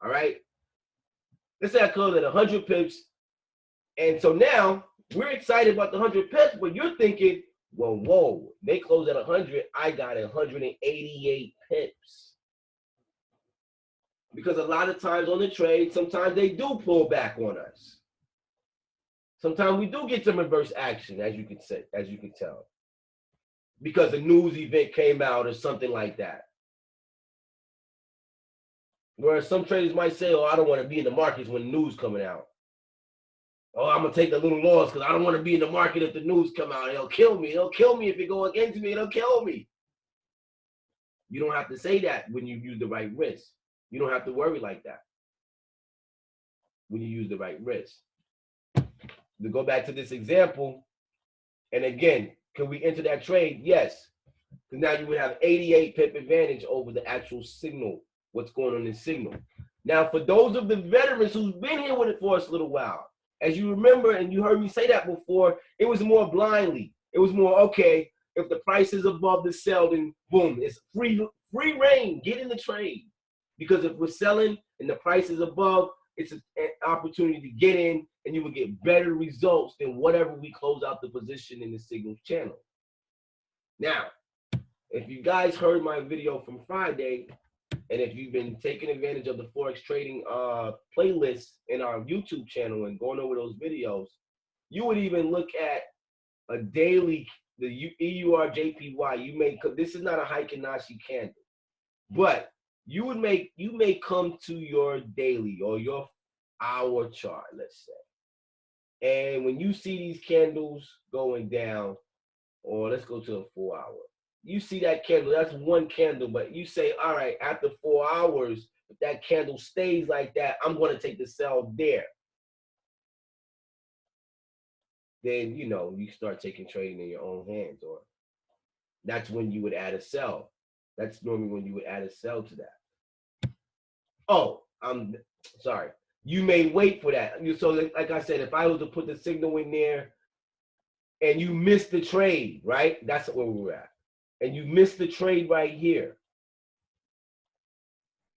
All right. Let's say I close at 100 pips. And so now we're excited about the 100 pips, but you're thinking, well, whoa, they close at 100. I got 188 pips. Because a lot of times on the trade, sometimes they do pull back on us. Sometimes we do get some reverse action, as you can tell, because a news event came out or something like that. Whereas some traders might say, oh, I don't want to be in the markets when the news coming out. Oh, I'm going to take a little loss because I don't want to be in the market if the news come out. It'll kill me. It'll kill me if it go against me. It'll kill me. You don't have to say that when you use the right risk. You don't have to worry like that when you use the right risk. To go back to this example, and again, can we enter that trade? Yes. Because now you would have 88 pip advantage over the actual signal, what's going on in signal. Now, for those of the veterans who's been here with it for us a little while, as you remember, and you heard me say that before, it was more blindly. It was more, okay, if the price is above the sell, then boom, it's free reign, get in the trade. Because if we're selling and the price is above, it's an opportunity to get in, and you will get better results than whatever we close out the position in the signals channel. Now, if you guys heard my video from Friday, and if you've been taking advantage of the Forex trading playlist in our YouTube channel and going over those videos, you would even look at a daily, the EURJPY. You may, this is not a Heikin-Nashi candle, but you may come to your daily or your hour chart, let's say. And when you see these candles going down, or let's go to a 4 hour, you see that candle, that's one candle, but you say, all right, after 4 hours, if that candle stays like that, I'm going to take the sell there. Then, you start taking trading in your own hands, or that's when you would add a sell. That's normally when you would add a sell to that. Oh, I'm sorry. You may wait for that. So like I said, if I was to put the signal in there and you missed the trade, right? That's where we were at. And you missed the trade right here.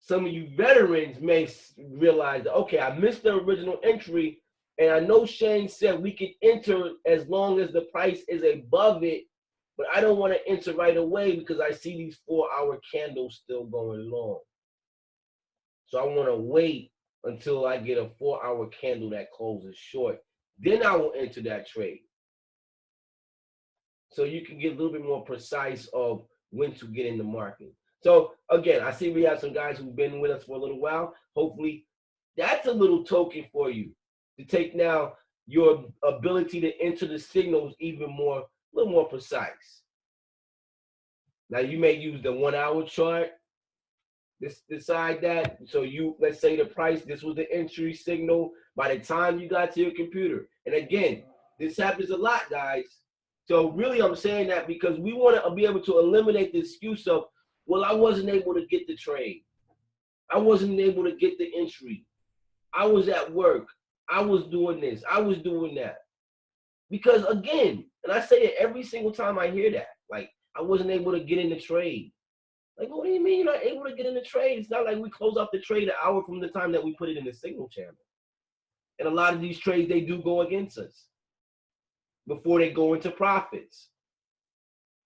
Some of you veterans may realize that, okay, I missed the original entry, and I know Shane said we could enter as long as the price is above it, but I don't want to enter right away because I see these 4 hour candles still going long. So I want to wait until I get a 4 hour candle that closes short. Then I will enter that trade. So you can get a little bit more precise of when to get in the market. So again, I see we have some guys who've been with us for a little while. Hopefully that's a little token for you to take now your ability to enter the signals even more, a little more precise. Now you may use the 1 hour chart. Decide that. So let's say the price, this was the entry signal by the time you got to your computer. And again, this happens a lot, guys. So really I'm saying that because we want to be able to eliminate the excuse of, well, I wasn't able to get the trade. I wasn't able to get the entry. I was at work. I was doing this. I was doing that. Because again, and I say it every single time I hear that, like, I wasn't able to get in the trade. Like, what do you mean you're not able to get in the trade? It's not like we close out the trade an hour from the time that we put it in the signal channel. And a lot of these trades, they do go against us before they go into profits.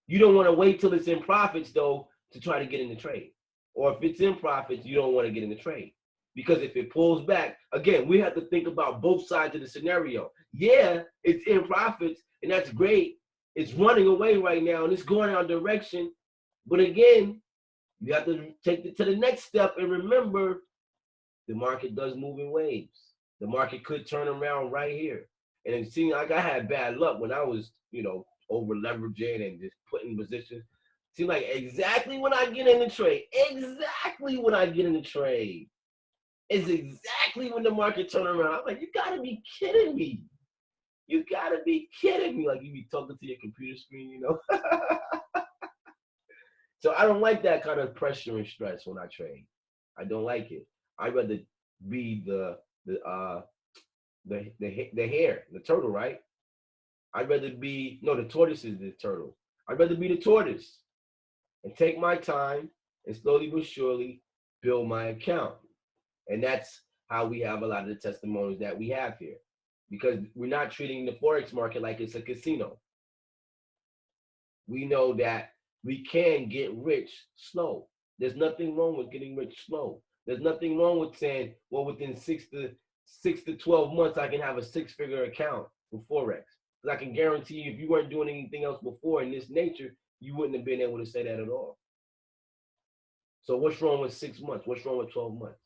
You don't want to wait till it's in profits, though, to try to get in the trade. Or if it's in profits, you don't want to get in the trade. Because if it pulls back, again, we have to think about both sides of the scenario. Yeah, it's in profits, and that's great. It's running away right now, and it's going our direction. But again, you have to take it to the next step and remember the market does move in waves. The market could turn around right here. And it seemed like I had bad luck when I was, over leveraging and just putting positions. It seemed like exactly when I get in the trade, it's exactly when the market turn around. I'm like, you gotta be kidding me. You gotta be kidding me. Like you be talking to your computer screen, So I don't like that kind of pressure and stress when I trade. I don't like it. I'd rather be the hare, the turtle, right? I'd rather be the tortoise is the turtle. I'd rather be the tortoise and take my time and slowly but surely build my account. And that's how we have a lot of the testimonies that we have here, because we're not treating the Forex market like it's a casino. We know that we can get rich slow. There's nothing wrong with getting rich slow. There's nothing wrong with saying, well, within 6 to 12 months, I can have a 6-figure account with Forex. Because I can guarantee you, if you weren't doing anything else before in this nature, you wouldn't have been able to say that at all. So what's wrong with 6 months? What's wrong with 12 months?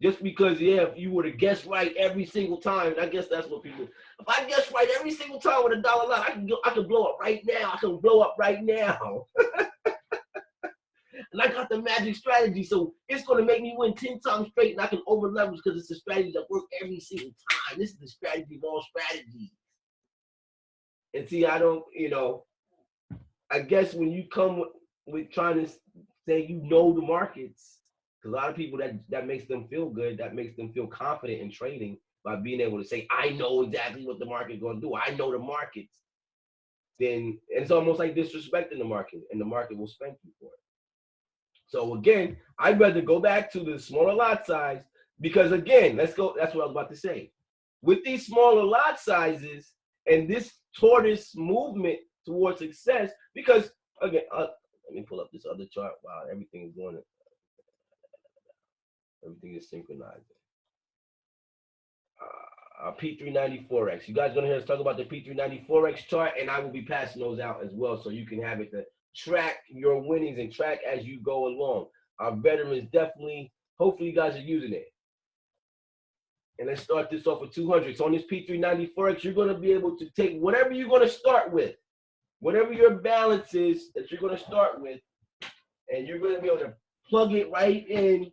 Just because, if you were to guess right every single time, and I guess that's what people, if I guess right every single time with a dollar line, I can blow up right now. I can blow up right now. And I got the magic strategy, so it's going to make me win 10 times straight, and I can over leverage because it's a strategy that works every single time. This is the strategy of all strategies. And see, I don't, I guess when you come with trying to say the markets, because a lot of people that makes them feel good, that makes them feel confident in trading by being able to say, I know exactly what the market's going to do. I know the markets. Then it's almost like disrespecting the market, and the market will spank you for it. So again, I'd rather go back to the smaller lot size because again, that's what I was about to say. With these smaller lot sizes and this tortoise movement towards success, because again, let me pull up this other chart. Wow, everything is synchronizing. P390 Forex. You guys gonna hear us talk about the P390 Forex chart, and I will be passing those out as well, so you can have it to track your winnings and track as you go along. Our veterans definitely, hopefully you guys are using it. And let's start this off with 200. So on this P390 Forex, you're gonna be able to take whatever you're gonna start with, whatever your balance is that you're gonna start with, and you're gonna be able to plug it right in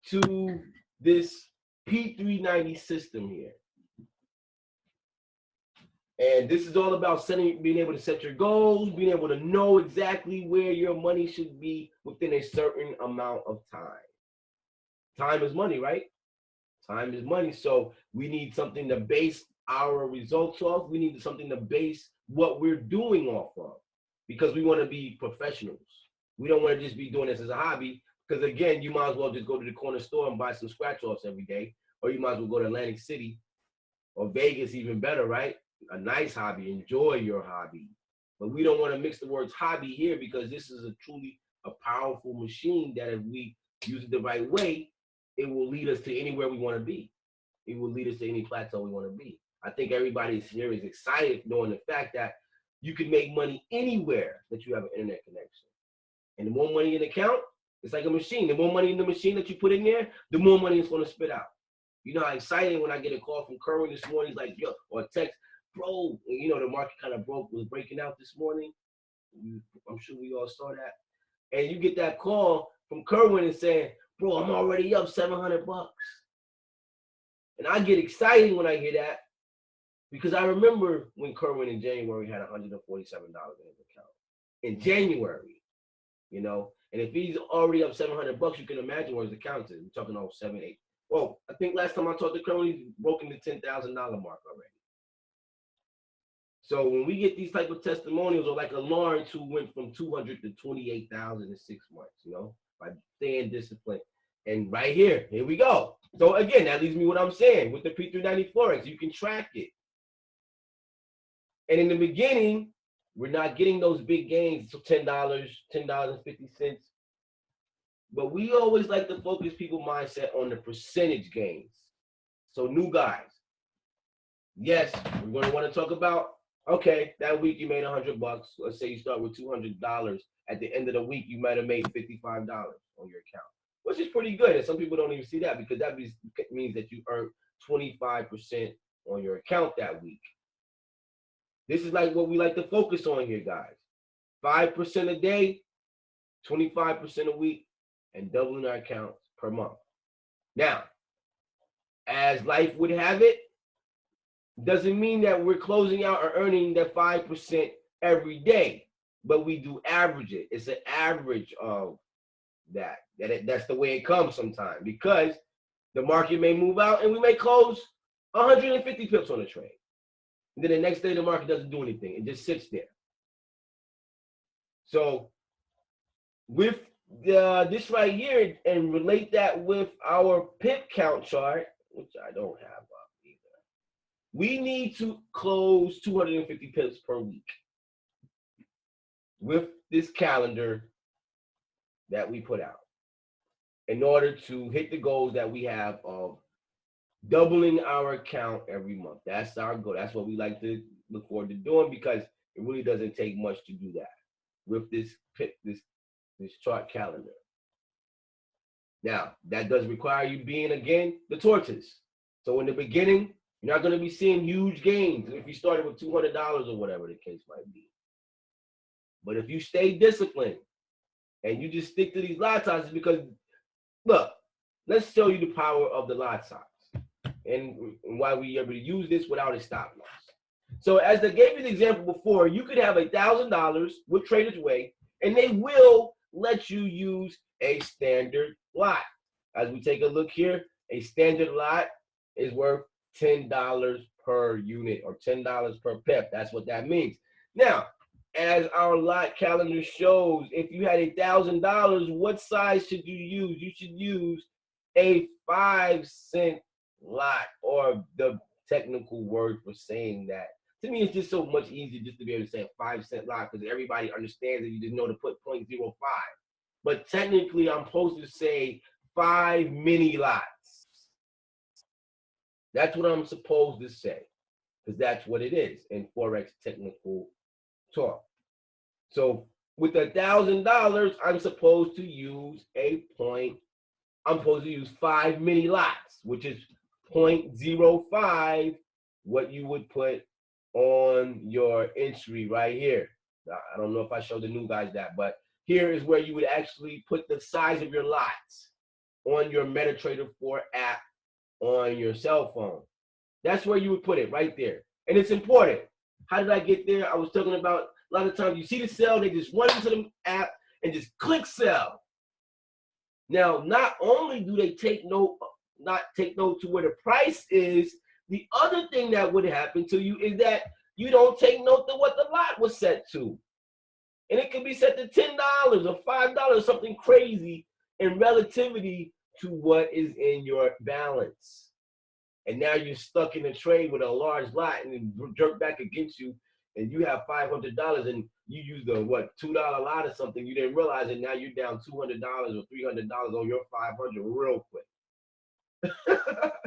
to this P390 system here. And this is all about being able to set your goals, being able to know exactly where your money should be within a certain amount of time. Time is money, right? Time is money. So we need something to base our results off. We need something to base what we're doing off of, because we want to be professionals. We don't want to just be doing this as a hobby, because again, you might as well just go to the corner store and buy some scratch-offs every day, or you might as well go to Atlantic City or Vegas, even better, right? A nice hobby, enjoy your hobby. But we don't want to mix the words hobby here, because this is truly a powerful machine that if we use it the right way, it will lead us to anywhere we want to be. It will lead us to any plateau we want to be. I think everybody here is excited knowing the fact that you can make money anywhere that you have an internet connection. And the more money in the account, it's like a machine. The more money in the machine that you put in there, the more money it's going to spit out. You know how exciting when I get a call from Kerwin this morning, he's like, yo, or a text, bro, the market kind of was breaking out this morning. I'm sure we all saw that. And you get that call from Kerwin and saying, bro, I'm already up $700. And I get excited when I hear that, because I remember when Kerwin in January had $147 in his account. In January, and if he's already up $700, you can imagine where his account is. We're talking about 7, 8. Well, I think last time I talked to Kerwin, he's broken the $10,000 mark already. So when we get these type of testimonials, or like a Lawrence who went from 200 to 28,000 in 6 months, by staying disciplined. And right here we go. So again, that leaves me what I'm saying with the P390 Forex. You can track it. And in the beginning, we're not getting those big gains, so $10, $10.50. But we always like to focus people mindset on the percentage gains. So new guys, yes, we're going to want to talk about, okay, that week you made $100. Let's say you start with $200. At the end of the week, you might have made $55 on your account, which is pretty good. And some people don't even see that because that means that you earned 25% on your account that week. This is like what we like to focus on here, guys. 5% a day, 25% a week, and doubling our accounts per month. Now, as life would have it, doesn't mean that we're closing out or earning that 5% every day, but we do average it. It's an average of that. That's the way it comes sometimes because the market may move out and we may close 150 pips on a trade. And then the next day the market doesn't do anything. It just sits there. So with this right here and relate that with our pip count chart, which I don't have up either. We need to close 250 pips per week with this calendar that we put out in order to hit the goals that we have of doubling our account every month. That's our goal. That's what we like to look forward to doing because it really doesn't take much to do that with this chart calendar. Now, that does require you being, again, the tortoise. So in the beginning, you're not going to be seeing huge gains if you started with $200 or whatever the case might be. But if you stay disciplined and you just stick to these lot sizes, because, look, let's show you the power of the lot size and why we're able to use this without a stop loss. So as I gave you the example before, you could have $1,000 with Trader's Way, and they will let you use a standard lot. As we take a look here, a standard lot is worth $10 per unit or $10 per pip. That's what that means. Now, as our lot calendar shows, if you had $1,000, what size should you use? You should use a 5-cent lot, or the technical word for saying that. To me, it's just so much easier just to be able to say a 5-cent lot because everybody understands that you just know to put 0.05. But technically, I'm supposed to say 5 mini lots. That's what I'm supposed to say because that's what it is in Forex technical talk. So with $1,000, I'm supposed to use I'm supposed to use 5 mini lots, which is 0.05, what you would put on your entry right here. I don't know if I showed the new guys that, but here is where you would actually put the size of your lots on your MetaTrader 4 app on your cell phone. That's where you would put it, right there. And it's important. How did I get there? I was talking about a lot of times you see the sell, they just run into the app and just click sell. Now, not only do they not take note to where the price is, the other thing that would happen to you is that you don't take note to what the lot was set to. And it could be set to $10 or $5, something crazy in relativity to what is in your balance. And now you're stuck in a trade with a large lot and it jerked back against you, and you have $500 and you use the $2 lot or something. You didn't realize it. Now you're down $200 or $300 on your 500 real quick.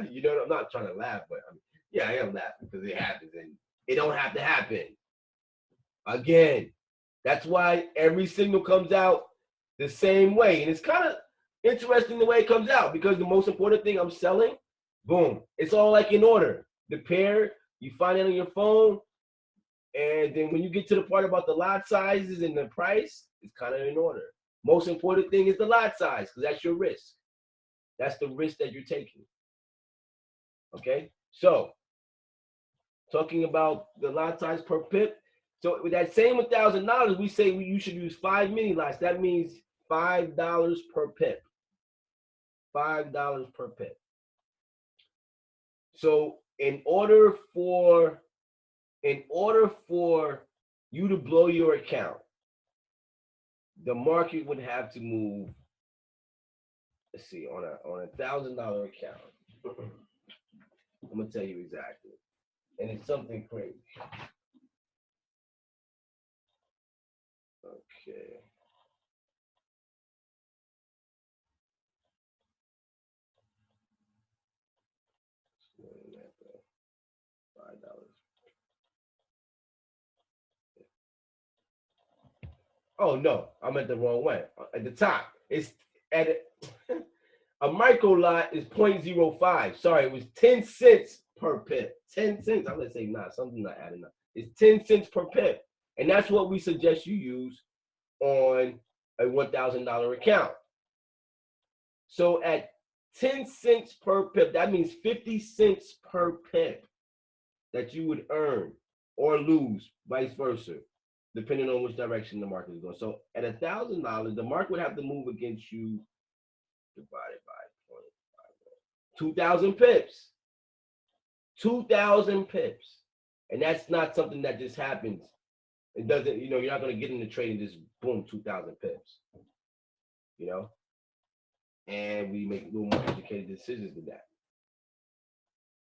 You know, I'm not trying to laugh, but I mean, yeah, I am laughing because it happens and it don't have to happen. Again, that's why every signal comes out the same way. And it's kind of interesting the way it comes out because the most important thing I'm selling, boom, it's all like in order. The pair, you find it on your phone, and then when you get to the part about the lot sizes and the price, it's kind of in order. Most important thing is the lot size because that's your risk. That's the risk that you're taking. Okay, so talking about the lot size per pip. So with that same $1,000, we say you should use 5 mini lots. That means $5 per pip. $5 per pip. So in order for you to blow your account, the market would have to move. Let's see, on a $1,000 account. I'm gonna tell you exactly, and it's something crazy. Okay. Oh no, I'm at the wrong one. At the top, it's at a micro lot is 0.05. Sorry, it was 10 cents per pip. 10 cents. I'm gonna say nah, something not adding up. It's 10 cents per pip, and that's what we suggest you use on a $1,000 account. So at 10 cents per pip, that means 50 cents per pip that you would earn or lose, vice versa, depending on which direction the market is going. So at $1,000, the market would have to move against you divided by 2,000 pips. 2,000 pips. And that's not something that just happens. It doesn't, you're not going to get in the trade and just boom, 2,000 pips. And we make a little more educated decisions than that.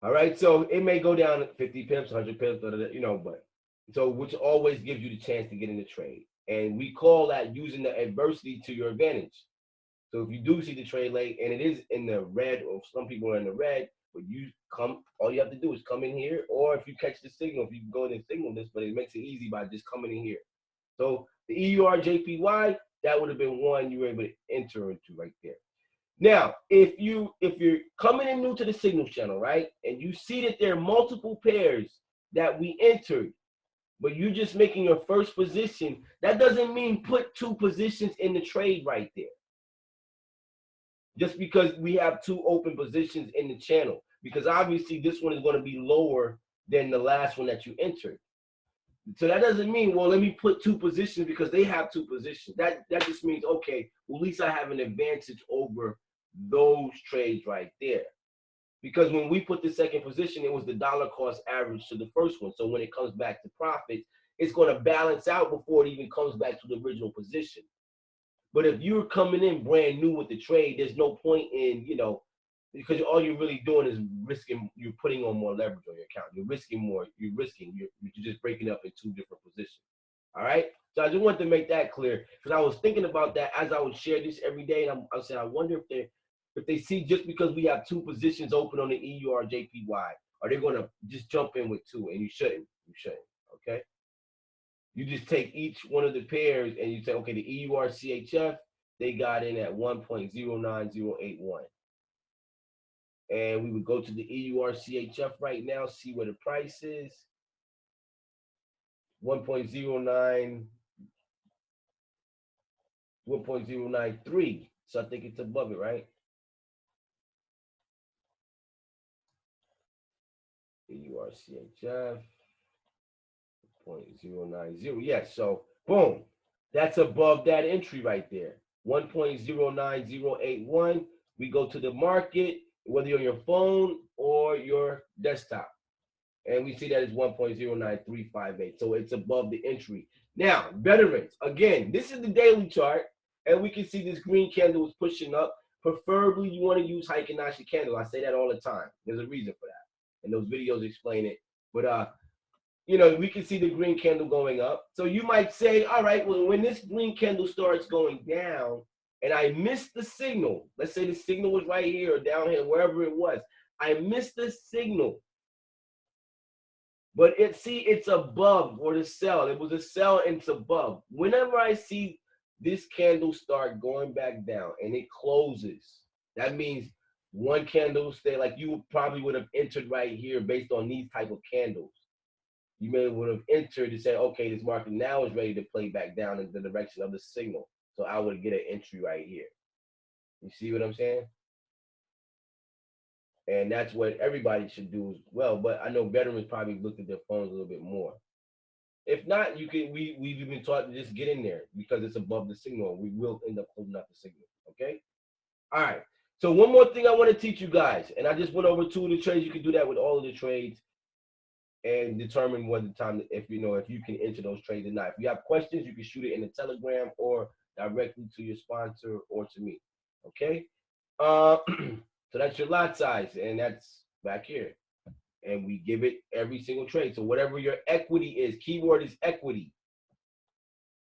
All right, so it may go down 50 pips, 100 pips, but so which always gives you the chance to get in the trade. And we call that using the adversity to your advantage. So if you do see the trade late and it is in the red, or some people are in the red, but all you have to do is come in here, or if you catch the signal, if you can go in and signal this, but it makes it easy by just coming in here. So the EURJPY, that would have been one you were able to enter into right there. Now, if you're coming in new to the signals channel, right, and you see that there are multiple pairs that we entered, but you're just making your first position, that doesn't mean put 2 positions in the trade right there. Just because we have 2 open positions in the channel, because obviously this one is going to be lower than the last one that you entered. So that doesn't mean, well, let me put 2 positions because they have 2 positions. That just means, okay, well, at least I have an advantage over those trades right there. Because when we put the second position, it was the dollar cost average to the first one. So when it comes back to profits, it's going to balance out before it even comes back to the original position. But if you're coming in brand new with the trade, there's no point in, because all you're really doing is risking, you're putting on more leverage on your account. You're risking more, you're just breaking up in 2 different positions. All right. So I just wanted to make that clear because I was thinking about that as I would share this every day. And I said, I wonder if they see just because we have 2 positions open on the EURJPY, are they going to just jump in with 2? And you shouldn't. Okay. You just take each one of the pairs and you say, okay, the EURCHF, they got in at 1.09081. And we would go to the EURCHF right now, see where the price is. 1.093. So I think it's above it, right? EURCHF 0.090. Yes, so boom. That's above that entry right there. 1.09081. We go to the market, whether you're on your phone or your desktop. And we see that it's 1.09358. So it's above the entry. Now, veterans, again, this is the daily chart, and we can see this green candle is pushing up. Preferably, you want to use Heikin-Ashi candle. I say that all the time. There's a reason for that. And those videos explain it. But, we can see the green candle going up. So you might say, all right, well, when this green candle starts going down, and I missed the signal, let's say the signal was right here or down here, wherever it was. I missed the signal. But it's above, or the sell. It was a sell and it's above. Whenever I see this candle start going back down and it closes, that means one candle stay, like you probably would have entered right here based on these type of candles. You may would have entered to say, okay, this market now is ready to play back down in the direction of the signal. So I would get an entry right here. You see what I'm saying? And that's what everybody should do as well. But I know veterans probably looked at their phones a little bit more. If not, we've been taught to just get in there because it's above the signal. We will end up holding up the signal. Okay. All right. So one more thing I want to teach you guys, and I just went over 2 of the trades. You can do that with all of the trades and determine what the time, if you can enter those trades or not. If you have questions, you can shoot it in the Telegram or directly to your sponsor or to me. Okay. So that's your lot size, and that's back here. And we give it every single trade. So whatever your equity is, keyword is equity.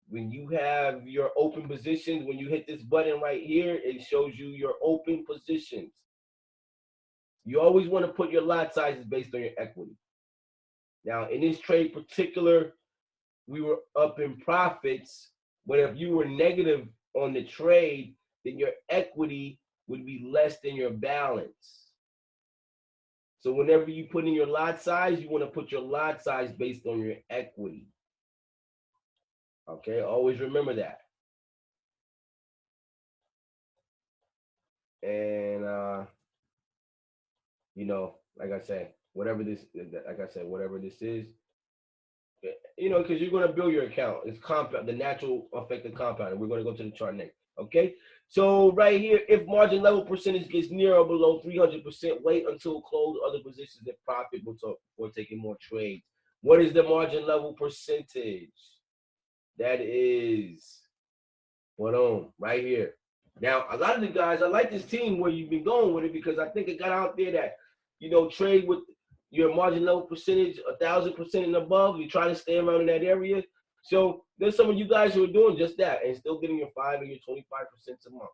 When you have your open positions, when you hit this button right here, it shows you your open positions. You always want to put your lot sizes based on your equity. Now, in this trade particular, we were up in profits But if you were negative on the trade, then your equity would be less than your balance. So whenever you put in your lot size, you want to put your lot size based on your equity. Okay, always remember that. And you know, like I said, whatever this is, you know, because you're going to build your account. It's compound, the natural effect of compounding. We're going to go to the chart next. Okay, so right here, if margin level percentage gets near or below 300%, wait until close other positions if profit before taking more trades. What is the margin level percentage? That is, hold on, right here. Now, a lot of the guys, I like this team where you've been going with it because I think it got out there that, you know, trade with your margin level percentage 1,000% and above. You try to stay around in that area. So there's some of you guys who are doing just that and still getting your 5 and your 25% a month.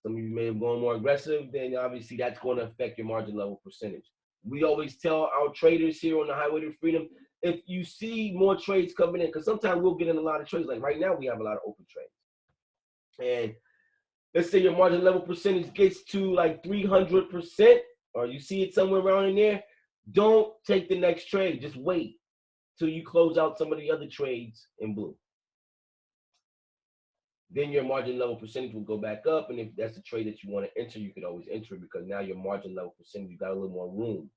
Some of you may have gone more aggressive, then obviously that's going to affect your margin level percentage. We always tell our traders here on the Highway to Freedom, if you see more trades coming in, because sometimes we'll get in a lot of trades. Like right now, we have a lot of open trades. And let's say your margin level percentage gets to like 300%, or you see it somewhere around in there, don't take the next trade. Just wait till you close out some of the other trades in blue. Then your margin level percentage will go back up. And if that's a trade that you want to enter, you could always enter it because now your margin level percentage, you got a little more room.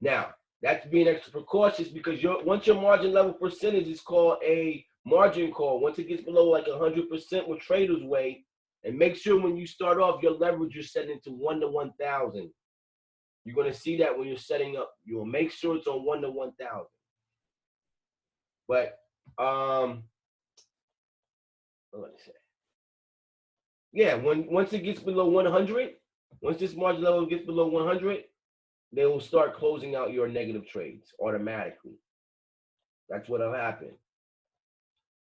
Now, that's being extra precautious because once your margin level percentage is called a margin call, once it gets below like 100% with traders weight, and make sure when you start off, your leverage you're setting to 1 to 1,000. You're going to see that when you're setting up. You'll make sure it's on 1 to 1,000. But, what did I say? Yeah, once it gets below 100, once this margin level gets below 100, they will start closing out your negative trades automatically. That's what'll happen.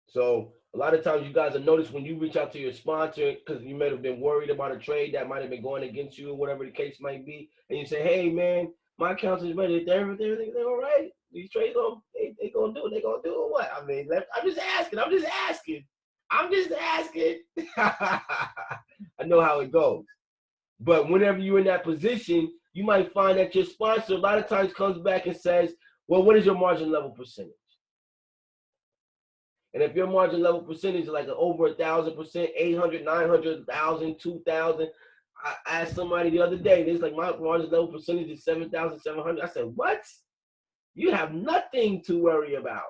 So a lot of times you guys will notice when you reach out to your sponsor, because you may have been worried about a trade that might have been going against you or whatever the case might be, and you say, hey, man, my account is ready. They're all right. These trades, they going to do it. They going to do it what? I mean, I'm just asking. I know how it goes. But whenever you're in that position, you might find that your sponsor a lot of times comes back and says, well, what is your margin level percentage? And if your margin level percentage is like over 1,000%, 800, 900, 1,000, 2,000, I asked somebody the other day, it's like my margin level percentage is 7,700. I said, what? You have nothing to worry about.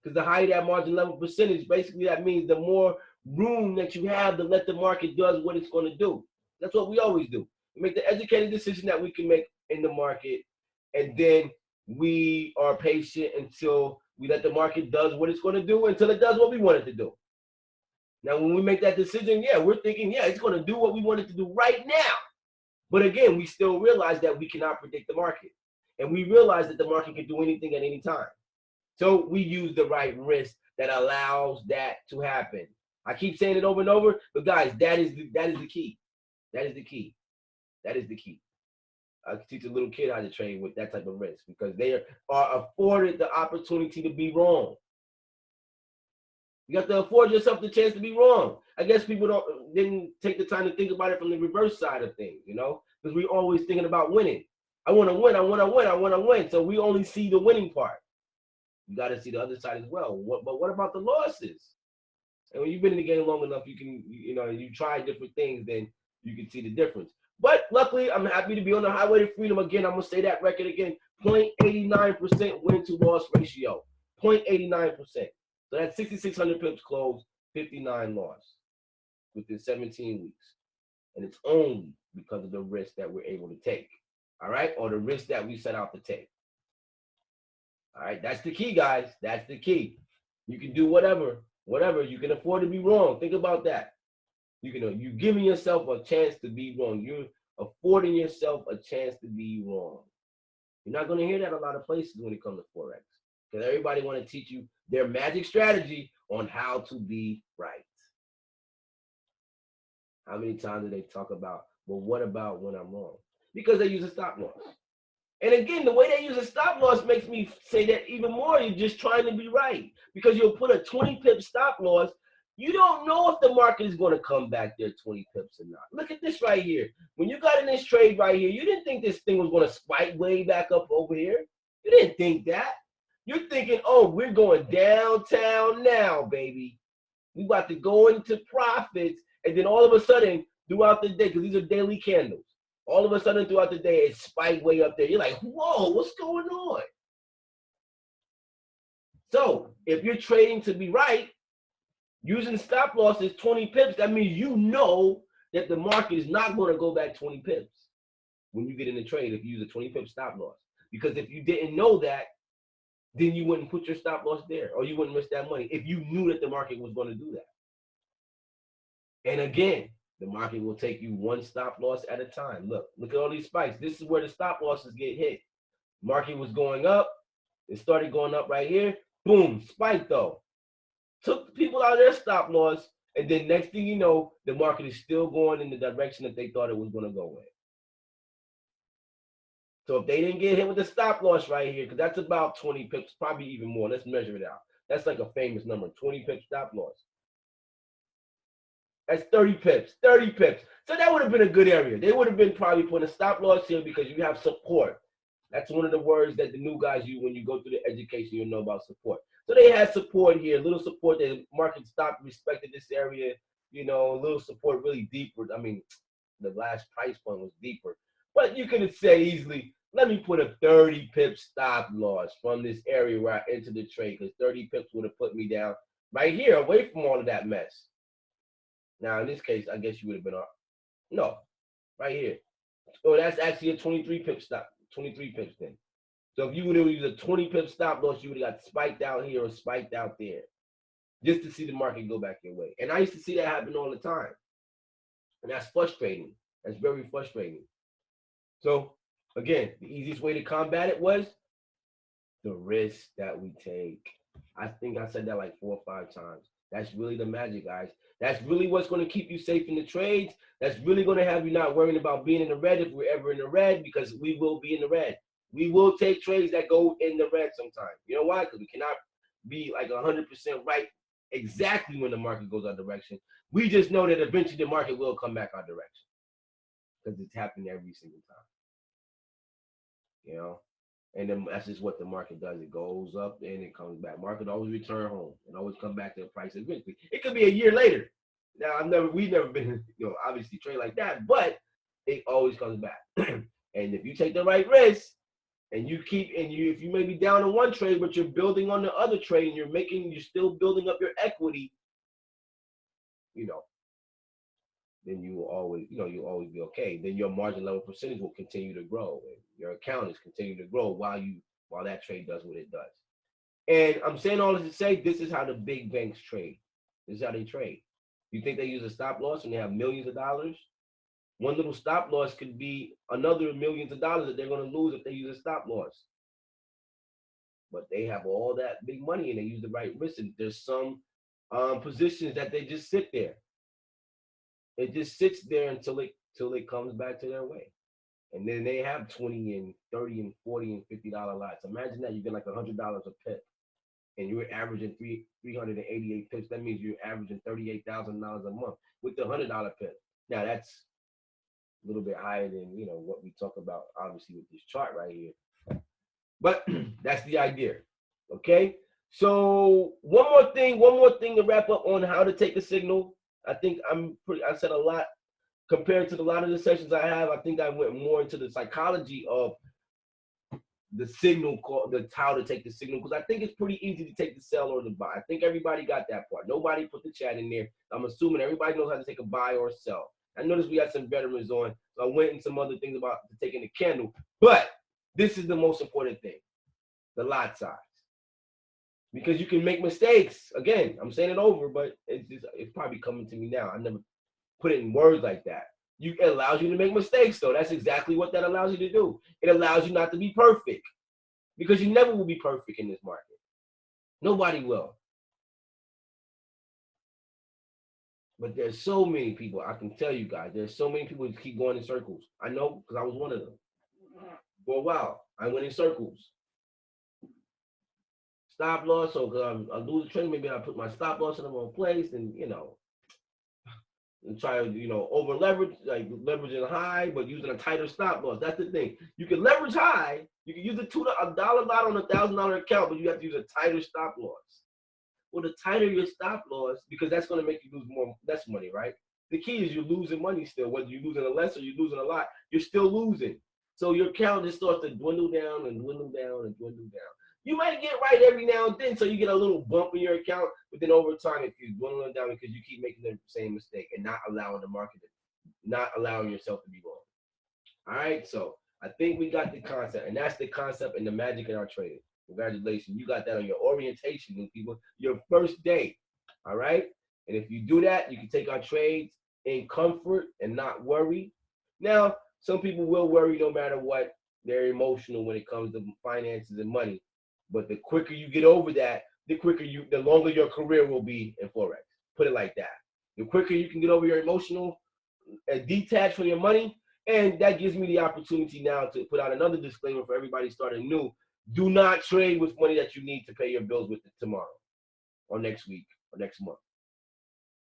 Because the higher that margin level percentage, basically that means the more room that you have to let the market does what it's going to do. That's what we always do. We make the educated decision that we can make in the market, and then we are patient until we let the market does what it's going to do until it does what we want it to do. Now, when we make that decision, yeah, we're thinking, yeah, it's going to do what we want it to do right now. But again, we still realize that we cannot predict the market. And we realize that the market can do anything at any time. So we use the right risk that allows that to happen. I keep saying it over and over, but guys, that is the key. That is the key. That is the key. I can teach a little kid how to trade with that type of risk because they are afforded the opportunity to be wrong. You have to afford yourself the chance to be wrong. I guess people didn't take the time to think about it from the reverse side of things, you know, because we're always thinking about winning. I want to win. I want to win. I want to win. So we only see the winning part. You got to see the other side as well. But what about the losses? And when you've been in the game long enough, you can, you know, you try different things, then you can see the difference. But luckily, I'm happy to be on the Highway to Freedom again. I'm going to say that record again. 0.89% win to loss ratio. 0.89%. So that's 6,600 pips closed, 59 loss within 17 weeks. And it's only because of the risk that we're able to take. All right? Or the risk that we set out to take. All right? That's the key, guys. That's the key. You can do whatever. You can afford to be wrong. Think about that. You're giving yourself a chance to be wrong. You're affording yourself a chance to be wrong. You're not going to hear that a lot of places when it comes to Forex. Because everybody want to teach you their magic strategy on how to be right. How many times do they talk about, well, what about when I'm wrong? Because they use a stop loss. And again, the way they use a stop loss makes me say that even more, you're just trying to be right. Because you'll put a 20 pip stop loss. You don't know if the market is going to come back there 20 pips or not. Look at this right here. When you got in this trade right here, you didn't think this thing was going to spike way back up over here. You didn't think that. You're thinking, oh, we're going downtown now, baby. We about to go into profits. And then all of a sudden, throughout the day, because these are daily candles, all of a sudden throughout the day, it spiked way up there. You're like, whoa, what's going on? So if you're trading to be right, using stop loss is 20 pips, that means you know that the market is not going to go back 20 pips when you get in the trade if you use a 20 pip stop loss. Because if you didn't know that, then you wouldn't put your stop loss there, or you wouldn't risk that money if you knew that the market was going to do that. And again, the market will take you one stop loss at a time. Look at all these spikes. This is where the stop losses get hit. Market was going up. It started going up right here. Boom, spike though. Took people out of their stop loss. And then next thing you know, the market is still going in the direction that they thought it was going to go in. So if they didn't get hit with the stop loss right here, because that's about 20 pips, probably even more. Let's measure it out. That's like a famous number, 20 pips stop loss. That's 30 pips, 30 pips. So that would have been a good area. They would have been probably putting a stop loss here because you have support. That's one of the words that the new guys use when you go through the education, you'll know about support. So they had support here, a little support. The market stopped, respected this area, you know, a little support really deeper. I mean, the last price point was deeper. But you could say easily, let me put a 30 pip stop loss from this area where I entered the trade, because 30 pips would have put me down right here away from all of that mess. Now, in this case, I guess you would have been off. No, right here. Oh, that's actually a 23 pip stop, 23 pips then. So if you would have used a 20 pip stop loss, you would have got spiked out here or spiked out there just to see the market go back your way. And I used to see that happen all the time. And that's frustrating. That's very frustrating. So, again, the easiest way to combat it was the risk that we take. I think I said that like 4 or 5 times. That's really the magic, guys. That's really what's going to keep you safe in the trades. That's really going to have you not worrying about being in the red if we're ever in the red, because we will be in the red. We will take trades that go in the red sometime. You know why? Because we cannot be like 100% right exactly when the market goes our direction. We just know that eventually the market will come back our direction because it's happening every single time. You know? And then that's just what the market does. It goes up and it comes back. Market always return home and always come back to the price eventually. It could be a year later. Now we've never been, obviously trade like that, but it always comes back. And if you take the right risk and you if you may be down in one trade, but you're building on the other trade and you're still building up your equity, then you will always, you'll always be okay. Then your margin level percentage will continue to grow. And your account is continue to grow while that trade does what it does. And I'm saying all this to say, this is how the big banks trade. This is how they trade. You think they use a stop loss when they have millions of dollars? One little stop loss could be another millions of dollars that they're going to lose if they use a stop loss. But they have all that big money and they use the right risk. And there's some positions that they just sit there. It just sits there until it comes back to their way. And then they have 20 and 30 and 40 and $50 lots. Imagine that you get like $100 a pip and you're averaging 388 pips. That means you're averaging $38,000 a month with the $100 pip. Now that's a little bit higher than, what we talk about obviously with this chart right here. But that's the idea. Okay. So one more thing to wrap up on how to take a signal. I think I said a lot compared to a lot of the sessions I have. I think I went more into the psychology of the signal, how to take the signal, because I think it's pretty easy to take the sell or the buy. I think everybody got that part. Nobody put the chat in there. I'm assuming everybody knows how to take a buy or a sell. I noticed we got some veterans on, so I went in some other things about taking the candle. But this is the most important thing, the lot size. Because you can make mistakes. Again, I'm saying it over, but it's probably coming to me now. I never put it in words like that. It allows you to make mistakes, though. That's exactly what that allows you to do. It allows you not to be perfect, because you never will be perfect in this market. Nobody will. But there's so many people, I can tell you guys, there's so many people who keep going in circles. I know, because I was one of them. for a while. I went in circles. Stop loss, so I lose the trade, maybe I put my stop loss in the wrong place, and and try to over leverage, like leveraging high, but using a tighter stop loss. That's the thing. You can leverage high. You can use a dollar lot on $1,000 account, but you have to use a tighter stop loss. Well, the tighter your stop loss, because that's going to make you lose less money, right? The key is you're losing money still. Whether you're losing a less or you're losing a lot, you're still losing. So your account just starts to dwindle down and dwindle down and dwindle down. You might get right every now and then, so you get a little bump in your account, but then over time it keeps dwindling down because you keep making the same mistake and not allowing the market, not allowing yourself to be wrong. All right, so I think we got the concept, and that's the concept and the magic in our trading. Congratulations, you got that on your orientation, people, your first day. All right, and if you do that, you can take our trades in comfort and not worry. Now, some people will worry no matter what. They're emotional when it comes to finances and money. But the quicker you get over that, the longer your career will be in Forex. Put it like that. The quicker you can get over your emotional detach from your money, and that gives me the opportunity now to put out another disclaimer for everybody starting new. Do not trade with money that you need to pay your bills with tomorrow or next week or next month.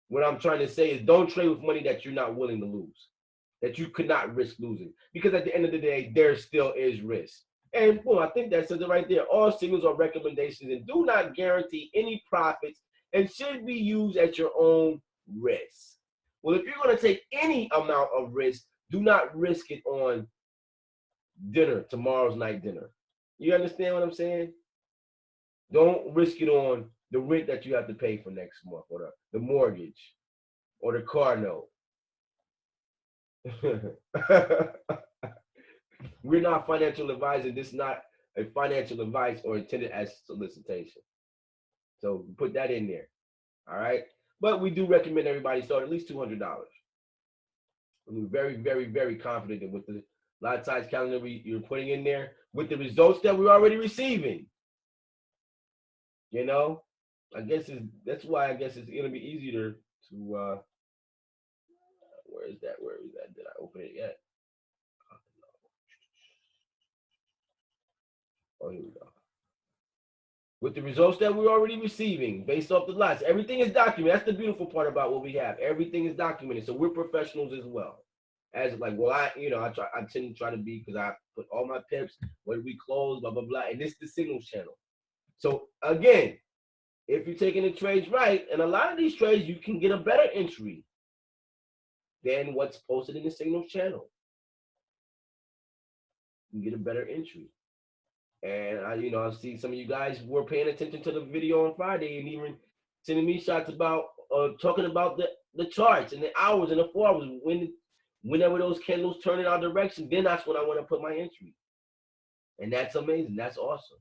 What I'm trying to say is don't trade with money that you're not willing to lose, that you could not risk losing. Because at the end of the day, there still is risk. And boom, I think that says it right there. All signals are recommendations and do not guarantee any profits and should be used at your own risk. Well, if you're going to take any amount of risk, do not risk it on dinner, tomorrow's night dinner. You understand what I'm saying? Don't risk it on the rent that you have to pay for next month, or the mortgage, or the car note. We're not financial advisors. This is not a financial advice or intended as solicitation. So put that in there. All right. But we do recommend everybody start at least $200. We're very, very, very confident that with the lot size calendar you're putting in there, with the results that we're already receiving, I guess that's why I guess it's gonna be easier to where is that? Did I open it yet? Oh, here we go. With the results that we're already receiving based off the lots, everything is documented. That's the beautiful part about what we have. Everything is documented. So we're professionals as well. As like, well, I tend to try to be, because I put all my pips, when we close, blah, blah, blah. And this is the signals channel. So again, if you're taking the trades right, and a lot of these trades, you can get a better entry than what's posted in the signals channel. You can get a better entry. And I see some of you guys were paying attention to the video on Friday and even sending me shots about talking about the charts and the hours and the 4 hours. Whenever those candles turn in our direction, then that's when I want to put my entry. And that's amazing. That's awesome.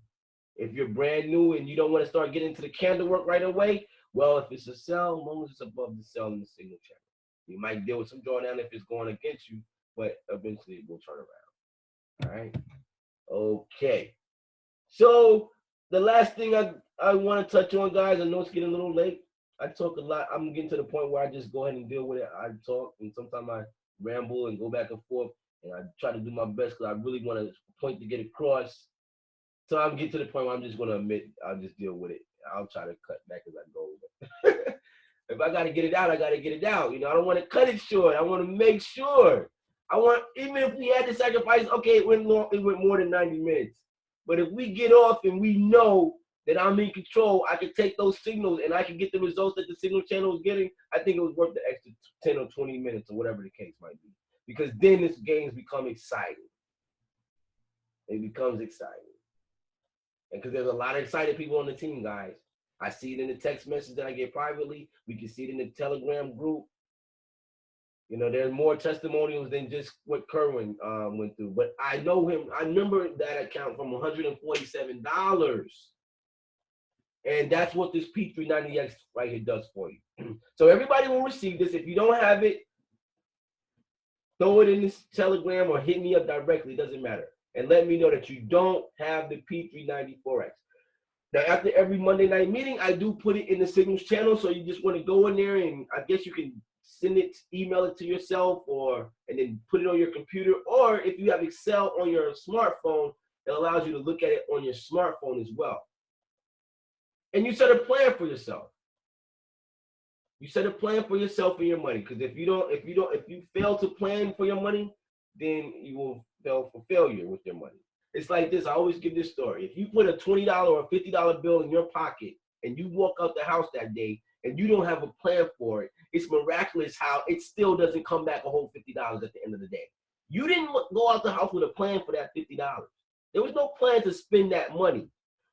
If you're brand new and you don't want to start getting into the candle work right away, well, if it's a sell, as long as it's above the sell in the signal channel, you might deal with some drawdown if it's going against you, but eventually it will turn around. All right. Okay. So the last thing I want to touch on, guys, I know it's getting a little late. I talk a lot. I'm getting to the point where I just go ahead and deal with it. I talk, and sometimes I ramble and go back and forth, and I try to do my best because I really want a point to get across. So I'm getting to the point where I'm just going to admit I'll just deal with it. I'll try to cut back as I go. If I got to get it out, I got to get it out. I don't want to cut it short. I want to make sure. Even if we had to sacrifice, okay, it went more than 90 minutes. But if we get off and we know that I'm in control, I can take those signals and I can get the results that the signal channel is getting, I think it was worth the extra 10 or 20 minutes or whatever the case might be. Because then this games become exciting. It becomes exciting. And because there's a lot of excited people on the team, guys. I see it in the text message that I get privately. We can see it in the Telegram group. There's more testimonials than just what Kerwin went through. But I know him. I remember that account from $147. And that's what this P390X right here does for you. So everybody will receive this. If you don't have it, throw it in this Telegram or hit me up directly. It doesn't matter. And let me know that you don't have the P390 Forex. Now, after every Monday night meeting, I do put it in the signals channel. So you just want to go in there and I guess you can send it, email it to yourself, and then put it on your computer. Or if you have Excel on your smartphone, it allows you to look at it on your smartphone as well. And you set a plan for yourself. You set a plan for yourself and your money. Because if you fail to plan for your money, then you will fail for failure with your money. It's like this. I always give this story. If you put a $20 or a $50 bill in your pocket and you walk out the house that day and you don't have a plan for it, it's miraculous how it still doesn't come back a whole $50 at the end of the day. You didn't go out the house with a plan for that $50. There was no plan to spend that money.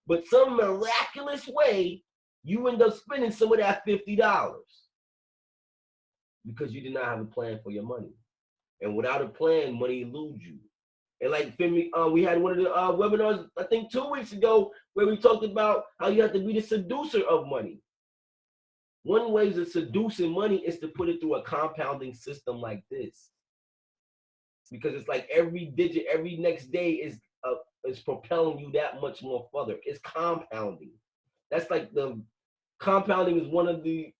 But some miraculous way, you end up spending some of that $50 because you did not have a plan for your money. And without a plan, money eludes you. And like we had one of the webinars, I think 2 weeks ago, where we talked about how you have to be the seducer of money. One way to seducing money is to put it through a compounding system like this. Because it's like every digit, every next day is propelling you that much more further. It's compounding. That's like the compounding is one of the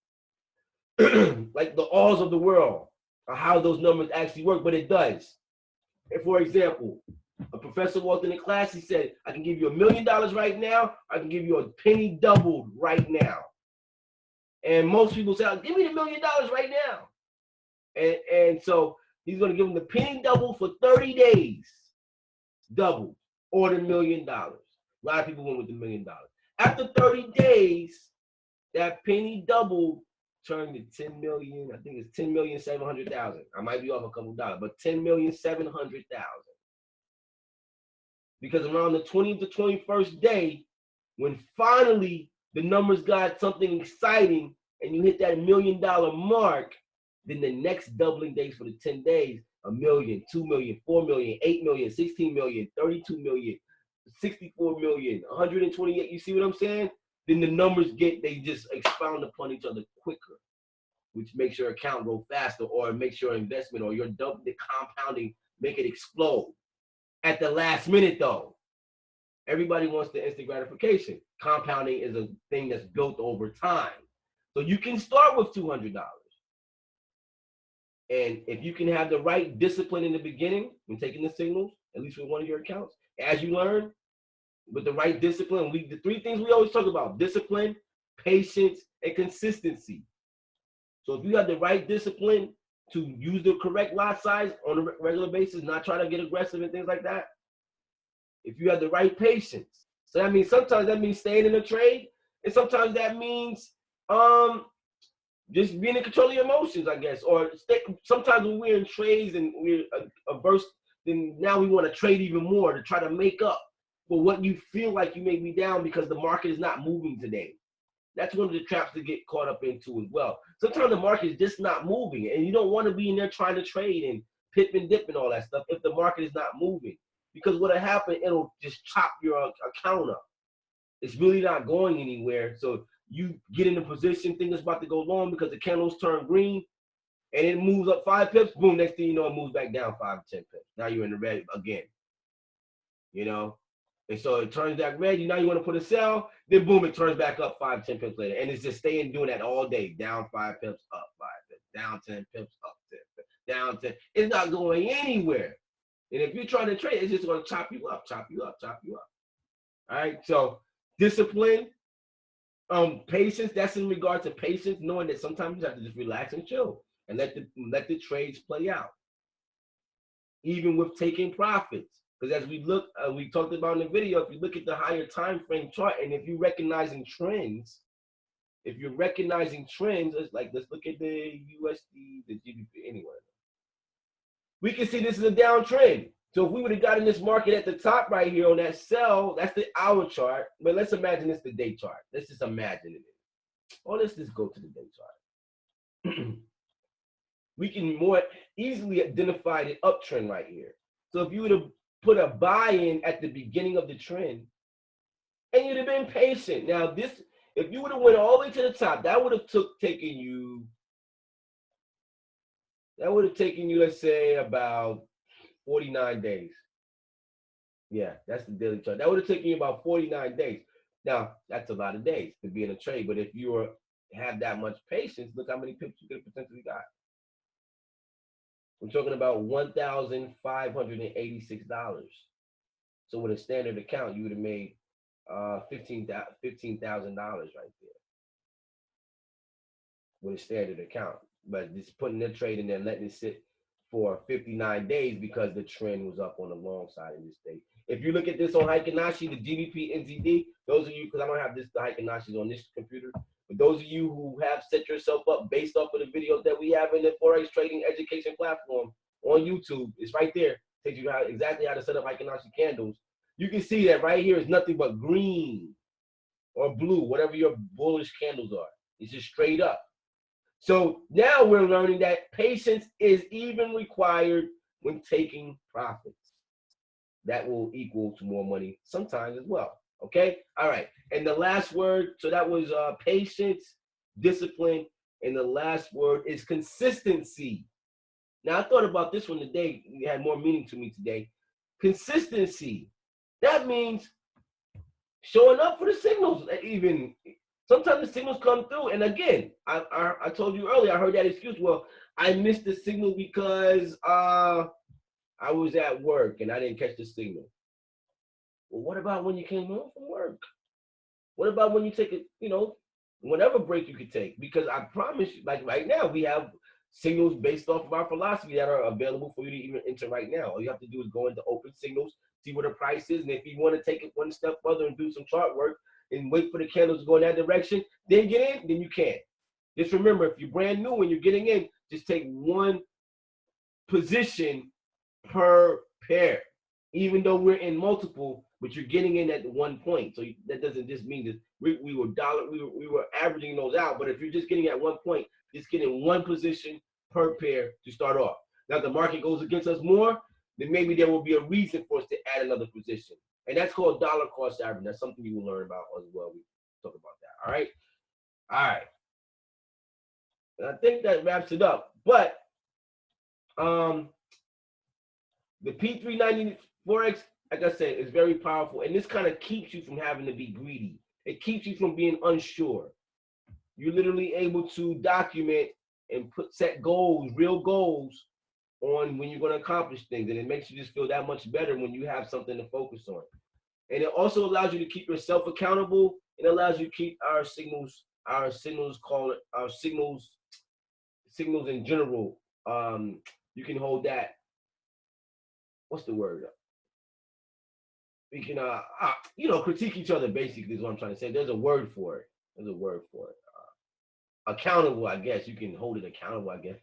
like the laws of the world, or how those numbers actually work, but it does. And for example, a professor walked into class, he said, I can give you $1 million right now, I can give you a penny doubled right now. And most people say, give me the $1 million right now. And so he's going to give them the penny double for 30 days, double, or the $1 million. A lot of people went with the $1 million. After 30 days, that penny double turned to 10 million. I think it's 10,700,000. I might be off a couple dollars, but 10,700,000. Because around the 20th to 21st day, when finally the numbers got something exciting and you hit that $1 million mark, then the next doubling days for the 10 days, 1 million, 2 million, 4 million, 8 million, 16 million, 32 million, 64 million, 128. You see what I'm saying? Then the numbers they just expound upon each other quicker, which makes your account grow faster, or makes your investment or your the compounding make it explode. At the last minute though, everybody wants the instant gratification. Compounding is a thing that's built over time. So you can start with $200. And if you can have the right discipline in the beginning when taking the signals, at least with one of your accounts, as you learn, with the right discipline, the 3 things we always talk about: discipline, patience, and consistency. So if you have the right discipline to use the correct lot size on a regular basis, not try to get aggressive and things like that. If you have the right patience. So that means sometimes that means staying in a trade, and sometimes that means just being in control of your emotions, I guess. Or sometimes when we're in trades and we're averse, then now we want to trade even more to try to make up for what you feel like you may be down because the market is not moving today. That's one of the traps to get caught up into as well. Sometimes the market is just not moving, and you don't want to be in there trying to trade and pip and dip and all that stuff if the market is not moving. Because what'll happen, it'll just chop your account up. It's really not going anywhere. So you get in a position, think it's about to go long because the candles turn green, and it moves up 5 pips. Boom, next thing you know, it moves back down 5 to 10 pips. Now you're in the red again. You know? And so it turns back red. Now you want to put a sell. Then boom, it turns back up 5, 10 pips later. And it's just staying doing that all day. Down 5 pips, up 5 pips. Down 10 pips, up 10 pips. Down 10. It's not going anywhere. And if you're trying to trade, it's just going to chop you up, chop you up, chop you up. All right. So discipline, patience. That's in regard to patience, knowing that sometimes you have to just relax and chill and let the trades play out. Even with taking profits. Because as we look, we talked about in the video, if you look at the higher time frame chart, and if you're recognizing trends, it's like, let's look at the USD, the GBP anyway. We can see this is a downtrend. So if we would have gotten this market at the top right here on that sell, that's the hour chart. But let's imagine it's the day chart. Let's just imagine it. Or let's just go to the day chart. We can more easily identify the uptrend right here. So if you would have put a buy-in at the beginning of the trend, and you'd have been patient. Now this, if you would have went all the way to the top, that would have taken you, let's say, about 49 days. Yeah, that's the daily chart. That would have taken you about 49 days. Now, that's a lot of days to be in a trade, but if you have that much patience, look how many pips you could have potentially got. We're talking about $1,586. So with a standard account, you would have made $15,000 right there with a standard account. But just putting the trade in there and letting it sit for 59 days because the trend was up on the long side in this day. If you look at this on Heikin-Ashi, the GBP NZD, those of you, because I don't have this the Heikin-Ashis on this computer, but those of you who have set yourself up based off of the videos that we have in the Forex Trading Education platform on YouTube, it's right there. Takes you exactly how to set up Heikin-Ashi candles. You can see that right here is nothing but green or blue, whatever your bullish candles are. It's just straight up. So now we're learning that patience is even required when taking profits. That will equal to more money sometimes as well. Okay? All right. And the last word, so that was patience, discipline, and the last word is consistency. Now, I thought about this one today. It had more meaning to me today. Consistency. That means showing up for the signals. Even sometimes the signals come through. And again, I told you earlier, I heard that excuse. Well, I missed the signal because I was at work and I didn't catch the signal. Well, what about when you came home from work? What about when you take a, whatever break you could take? Because I promise you, like right now, we have signals based off of our philosophy that are available for you to even enter right now. All you have to do is go into open signals, see what the price is, and if you want to take it one step further and do some chart work and wait for the candles to go in that direction, then get in, then you can. Just remember, if you're brand new and you're getting in, just take one position per pair. Even though we're in multiple, but you're getting in at one point. So that doesn't just mean that we were averaging those out. But if you're just getting at one point, just getting one position per pair to start off. Now, if the market goes against us more, then maybe there will be a reason for us to add another position. And that's called dollar cost averaging. That's something you will learn about as well. We talk about that. All right. All right. And I think that wraps it up. But the P390 Forex, like I said, is very powerful. And this kind of keeps you from having to be greedy. It keeps you from being unsure. You're literally able to document and set goals, real goals, on when you're going to accomplish things. And it makes you just feel that much better when you have something to focus on. And it also allows you to keep yourself accountable. It allows you to keep our signals in general. You can hold that. What's the word? We can, critique each other, basically, is what I'm trying to say. There's a word for it. Accountable, I guess. You can hold it accountable, I guess.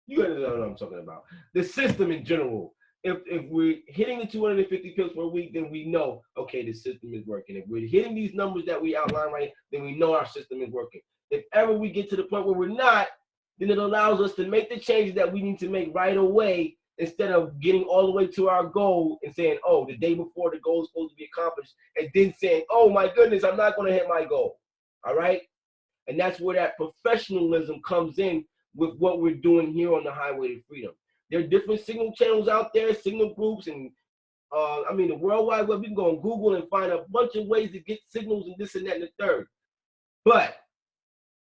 You understand what I'm talking about. The system in general. If we're hitting the 250 pips per week, then we know, okay, the system is working. If we're hitting these numbers that we outline right, then we know our system is working. If ever we get to the point where we're not, then it allows us to make the changes that we need to make right away, instead of getting all the way to our goal and saying, oh, the day before the goal is supposed to be accomplished, and then saying, oh my goodness, I'm not going to hit my goal. All right? And that's where that professionalism comes in with what we're doing here on the Highway to Freedom. There are different signal channels out there, signal groups, and the World Wide Web. You can go on Google and find a bunch of ways to get signals and this and that and the third. But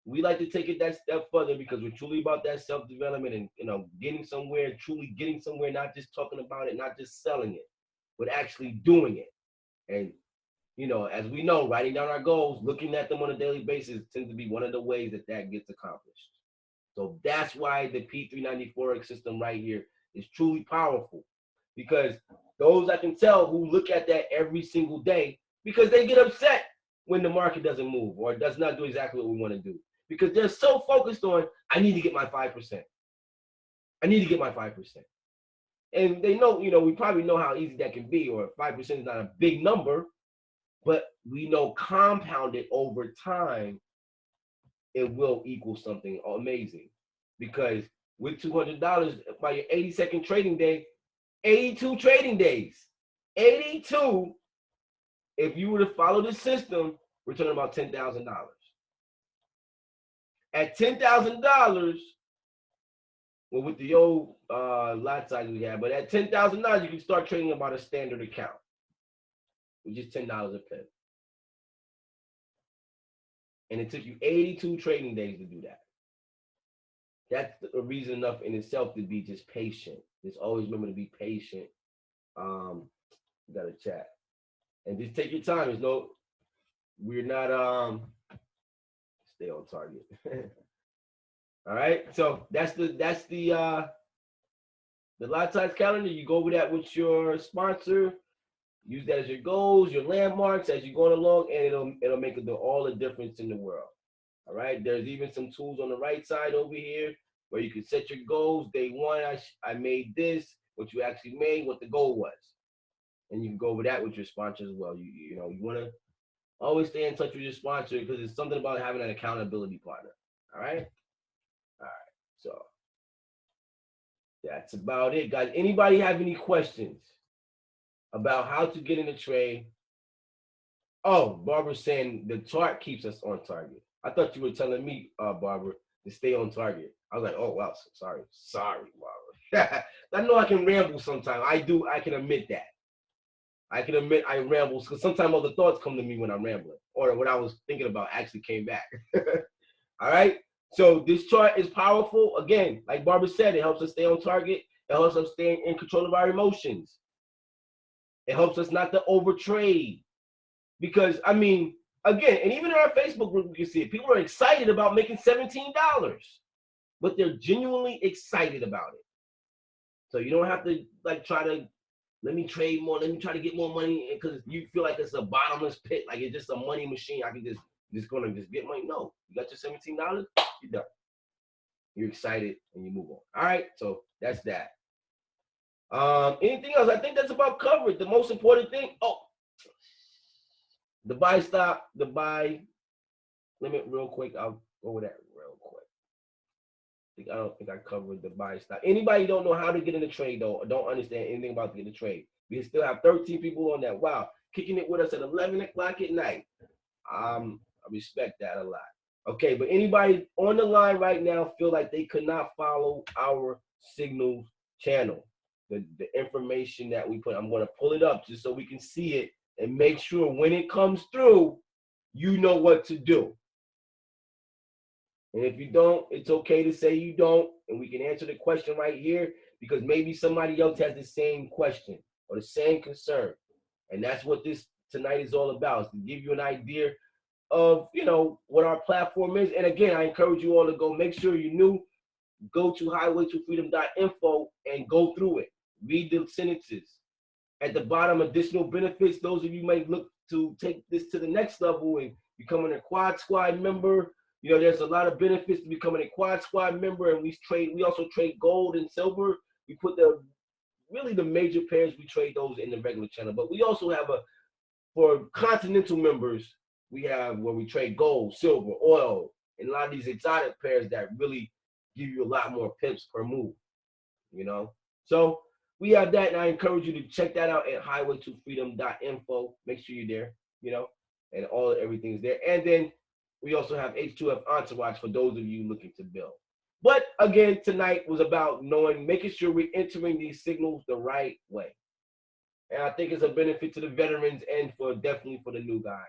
we like to take it that step further because we're truly about that self-development and getting somewhere, truly getting somewhere, not just talking about it, not just selling it, but actually doing it. And as we know, writing down our goals, looking at them on a daily basis tends to be one of the ways that gets accomplished. So that's why the P390 Forex system right here is truly powerful, because those I can tell who look at that every single day, because they get upset when the market doesn't move or does not do exactly what we want to do, because they're so focused on, I need to get my 5%. I need to get my 5%. And they know, we probably know how easy that can be, or 5% is not a big number, but we know compounded over time, it will equal something amazing. Because with $200 by your 82nd trading day, 82 trading days, 82, if you were to follow the system, we're talking about $10,000. At $10,000, well, with the old lot size we had, but at $10,000, you can start trading about a standard account, which is $10 a pip. And it took you 82 trading days to do that. that's a reason enough in itself to be just patient. Just always remember to be patient. You gotta chat and just take your time. There's no, we're not stay on target. All right, so the lot size calendar. You go over that with your sponsor. Use that as your goals, your landmarks as you're going along, and it'll make all the difference in the world. All right. There's even some tools on the right side over here where you can set your goals. Day one, I made this. What you actually made, what the goal was, and you can go over that with your sponsor as well. You know you want to always stay in touch with your sponsor because it's something about having an accountability partner. All right. All right. So that's about it, guys. Anybody have any questions about how to get in the trade? Oh, Barbara's saying the chart keeps us on target. I thought you were telling me, Barbara, to stay on target. I was like, oh, wow, sorry, Barbara. I know I can ramble sometimes. I do. I can admit that. I can admit I ramble because sometimes other thoughts come to me when I'm rambling or what I was thinking about actually came back. All right. So this chart is powerful. Again, like Barbara said, it helps us stay on target. It helps us stay in control of our emotions. It helps us not to overtrade. Because, I mean, again, and even in our Facebook group, you can see it. People are excited about making $17, but they're genuinely excited about it. So you don't have to, like, try to, let me trade more, let me try to get more money, because you feel like it's a bottomless pit, like it's just a money machine. I can just going to just get money. No, you got your $17, you're done. You're excited, and you move on. All right, so that's that. Anything else? I think that's about covered. The most important thing, the buy stop, the buy limit real quick. I'll go over that real quick. I don't think I covered the buy stop. Anybody don't know how to get in the trade though, or don't understand anything about getting the trade, we still have 13 people on that. Wow, kicking it with us at 11 o'clock at night. I respect that a lot. Okay, but anybody on the line right now feel like they could not follow our Signals channel, the information that we put, I'm going to pull it up just so we can see it and make sure when it comes through, you know what to do. And if you don't, it's okay to say you don't, and we can answer the question right here because maybe somebody else has the same question or the same concern. And that's what this tonight is all about, is to give you an idea of, you know, what our platform is. And again, I encourage you all to go, make sure you're new, go to highwaytofreedom.info and go through it. Read the sentences. At the bottom, additional benefits. Those of you may look to take this to the next level and becoming a Quad Squad member. You know, there's a lot of benefits to becoming a Quad Squad member, and we also trade gold and silver. We put the major pairs, we trade those in the regular channel. But we also have for continental members, we have where we trade gold, silver, oil, and a lot of these exotic pairs that really give you a lot more pips per move, you know? So we have that, and I encourage you to check that out at highwaytofreedom.info. Make sure you're there, you know, and everything's there. And then we also have H2F Entourage for those of you looking to build. But again, tonight was about making sure we're entering these signals the right way. And I think it's a benefit to the veterans and definitely for the new guys.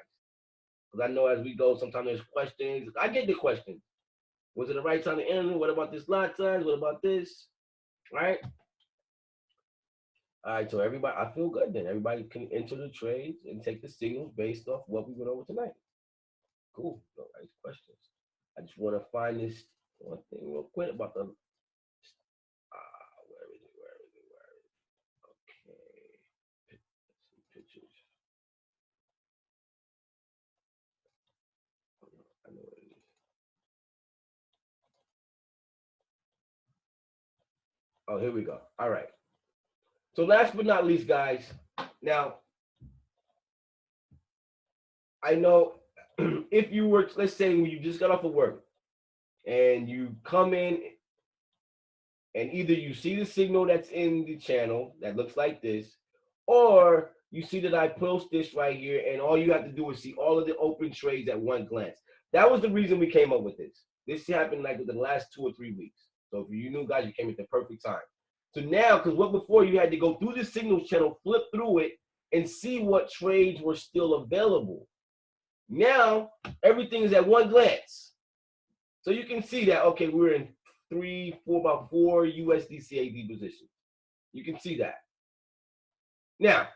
Because I know as we go, sometimes there's questions. I get the questions. Was it the right time to enter? What about this lot size? What about this? Right? All right, so everybody, I feel good then. Everybody can enter the trades and take the signals based off what we went over tonight. Cool. No nice questions. I just want to find this one thing real quick about the. Where is it? Okay. Let's see pictures. I know what it is. Oh, here we go. All right. So last but not least, guys. Now, I know if you were, let's say when you just got off of work and you come in and either you see the signal that's in the channel that looks like this, or you see that I post this right here and all you have to do is see all of the open trades at one glance. That was the reason we came up with this. This happened like within the last 2 or 3 weeks. So for you new guys, you came at the perfect time. So now, because before you had to go through the signals channel, flip through it, and see what trades were still available. Now, everything is at one glance. So you can see that, okay, we're in about four USD CAD positions. You can see that. Now,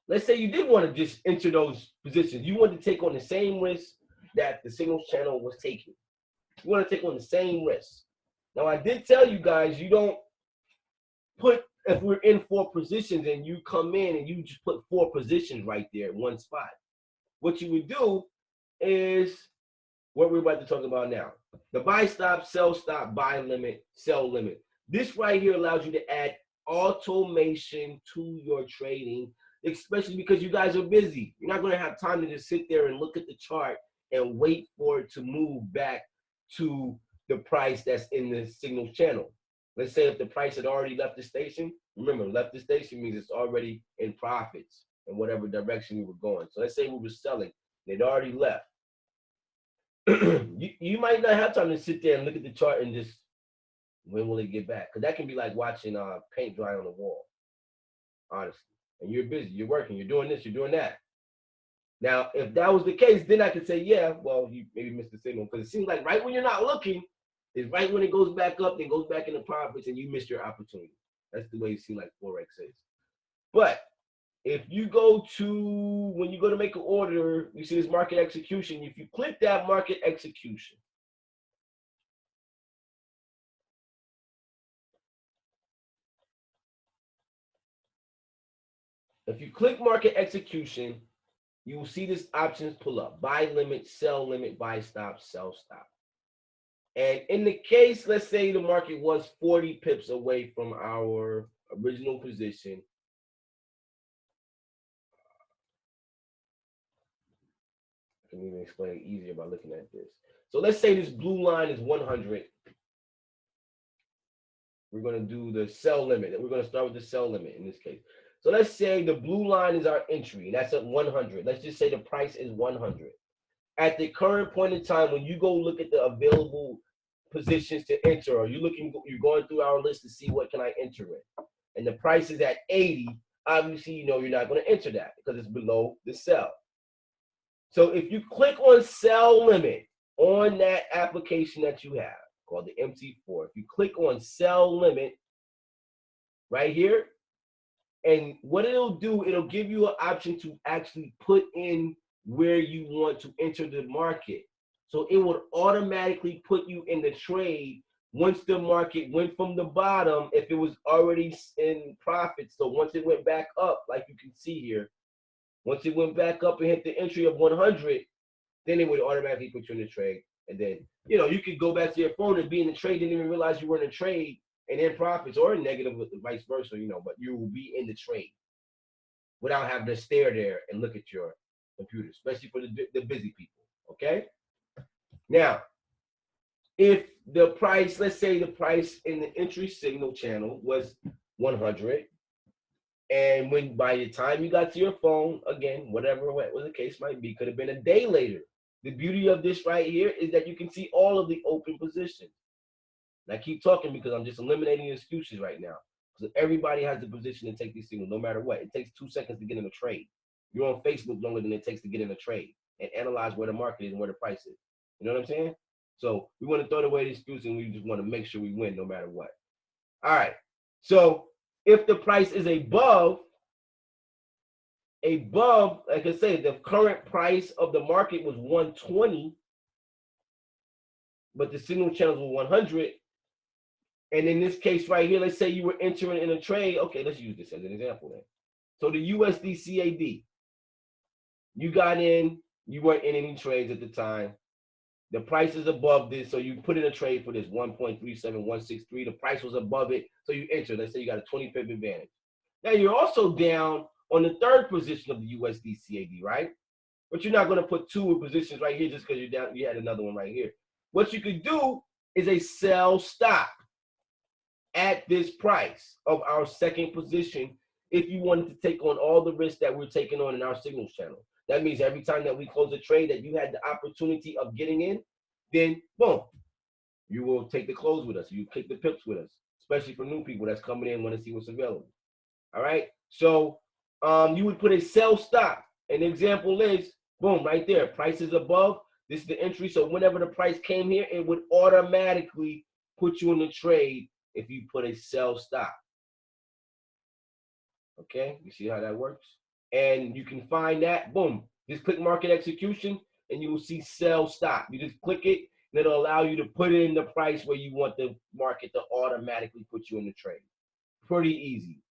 let's say you did want to just enter those positions. You want to take on the same risk that the signals channel was taking. You want to take on the same risk. Now, I did tell you guys, you don't put, if we're in four positions and you come in and you just put four positions right there in one spot. What you would do is what we're about to talk about now. The buy stop, sell stop, buy limit, sell limit. This right here allows you to add automation to your trading, especially because you guys are busy. You're not going to have time to just sit there and look at the chart and wait for it to move back to the price that's in the signal channel. Let's say if the price had already left the station, remember, left the station means it's already in profits in whatever direction we were going. So let's say we were selling, they'd already left. you might not have time to sit there and look at the chart and just, when will it get back? Because that can be like watching paint dry on the wall, honestly. And you're busy, you're working, you're doing this, you're doing that. Now, if that was the case, then I could say, yeah, well, you maybe missed the signal. Because it seems like right when you're not looking, is right when it goes back up, then goes back into profits, and you missed your opportunity. That's the way it seems like Forex is. But if you go to, when you go to make an order, you see this market execution. If you click that market execution, if you click market execution, you will see this options pull up. Buy limit, sell limit, buy stop, sell stop. And in the case, let's say the market was 40 pips away from our original position. I can even explain it easier by looking at this. So let's say this blue line is 100. We're going to do the sell limit. We're going to start with the sell limit in this case. So let's say the blue line is our entry. That's at 100. Let's just say the price is 100. At the current point in time, when you go look at the available positions to enter, or you're going through our list to see what can I enter in, and the price is at 80, obviously you know you're not going to enter that because it's below the sell. So if you click on sell limit on that application that you have called the MT4, if you click on sell limit right here, and what it'll do, it'll give you an option to actually put in where you want to enter the market. So it would automatically put you in the trade once the market went from the bottom, if it was already in profit. So once it went back up, like you can see here, once it went back up and hit the entry of 100, then it would automatically put you in the trade. And then, you know, you could go back to your phone and be in the trade, didn't even realize you were in a trade and in profits, or in negative, vice versa, you know, but you will be in the trade without having to stare there and look at your computer, especially for the busy people, okay? Now, if the price, let's say the price in the entry signal channel was 100, and when by the time you got to your phone, again, whatever the case might be, could have been a day later. The beauty of this right here is that you can see all of the open positions. And I keep talking because I'm just eliminating excuses right now. Because everybody has the position to take these signals, no matter what. It takes 2 seconds to get in a trade. You're on Facebook longer than it takes to get in a trade and analyze where the market is and where the price is. You know what I'm saying? So we want to throw away the excuse, and we just want to make sure we win no matter what. All right. So if the price is above, like I say, the current price of the market was 120, but the signal channels were 100. And in this case right here, let's say you were entering in a trade. Okay, let's use this as an example then. So the USD CAD, you got in, you weren't in any trades at the time. The price is above this, so you put in a trade for this 1.37163. The price was above it, so you enter. Let's say you got a 20 pip advantage. Now you're also down on the third position of the USD CAD, right? But you're not going to put two positions right here just because you're down. You had another one right here. What you could do is a sell stop at this price of our second position if you wanted to take on all the risks that we're taking on in our signals channel. That means every time that we close a trade that you had the opportunity of getting in, then boom, you will take the close with us. You take the pips with us, especially for new people that's coming in, want to see what's available. All right. So you would put a sell stop. An example is boom, right there. Price is above. This is the entry. So whenever the price came here, it would automatically put you in the trade if you put a sell stop. Okay, you see how that works? And you can find that, boom, just click market execution and you will see sell stop. You just click it and it'll allow you to put in the price where you want the market to automatically put you in the trade. Pretty easy.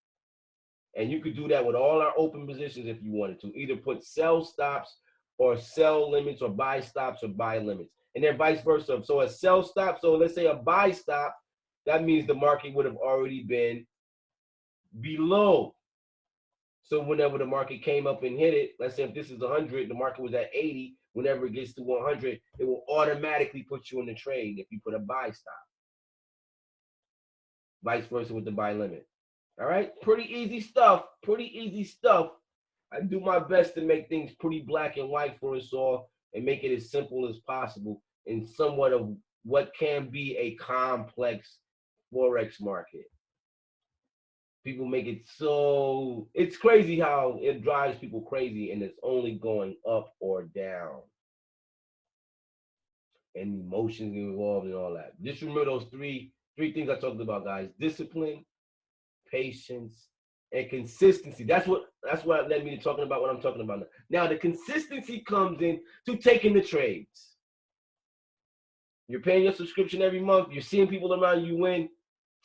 And you could do that with all our open positions if you wanted to. Either put sell stops or sell limits, or buy stops or buy limits. And then vice versa. So a sell stop, so let's say a buy stop, that means the market would have already been below. So whenever the market came up and hit it, let's say if this is 100, the market was at 80, whenever it gets to 100, it will automatically put you in the trade if you put a buy stop. Vice versa with the buy limit. All right, pretty easy stuff, pretty easy stuff. I do my best to make things pretty black and white for us all and make it as simple as possible in somewhat of what can be a complex Forex market. People make it so, it's crazy how it drives people crazy and it's only going up or down. And emotions involved and all that. Just remember those three things I talked about, guys. Discipline, patience, and consistency. That's what led me to talking about what I'm talking about now. Now the consistency comes in to taking the trades. You're paying your subscription every month. You're seeing people around you win.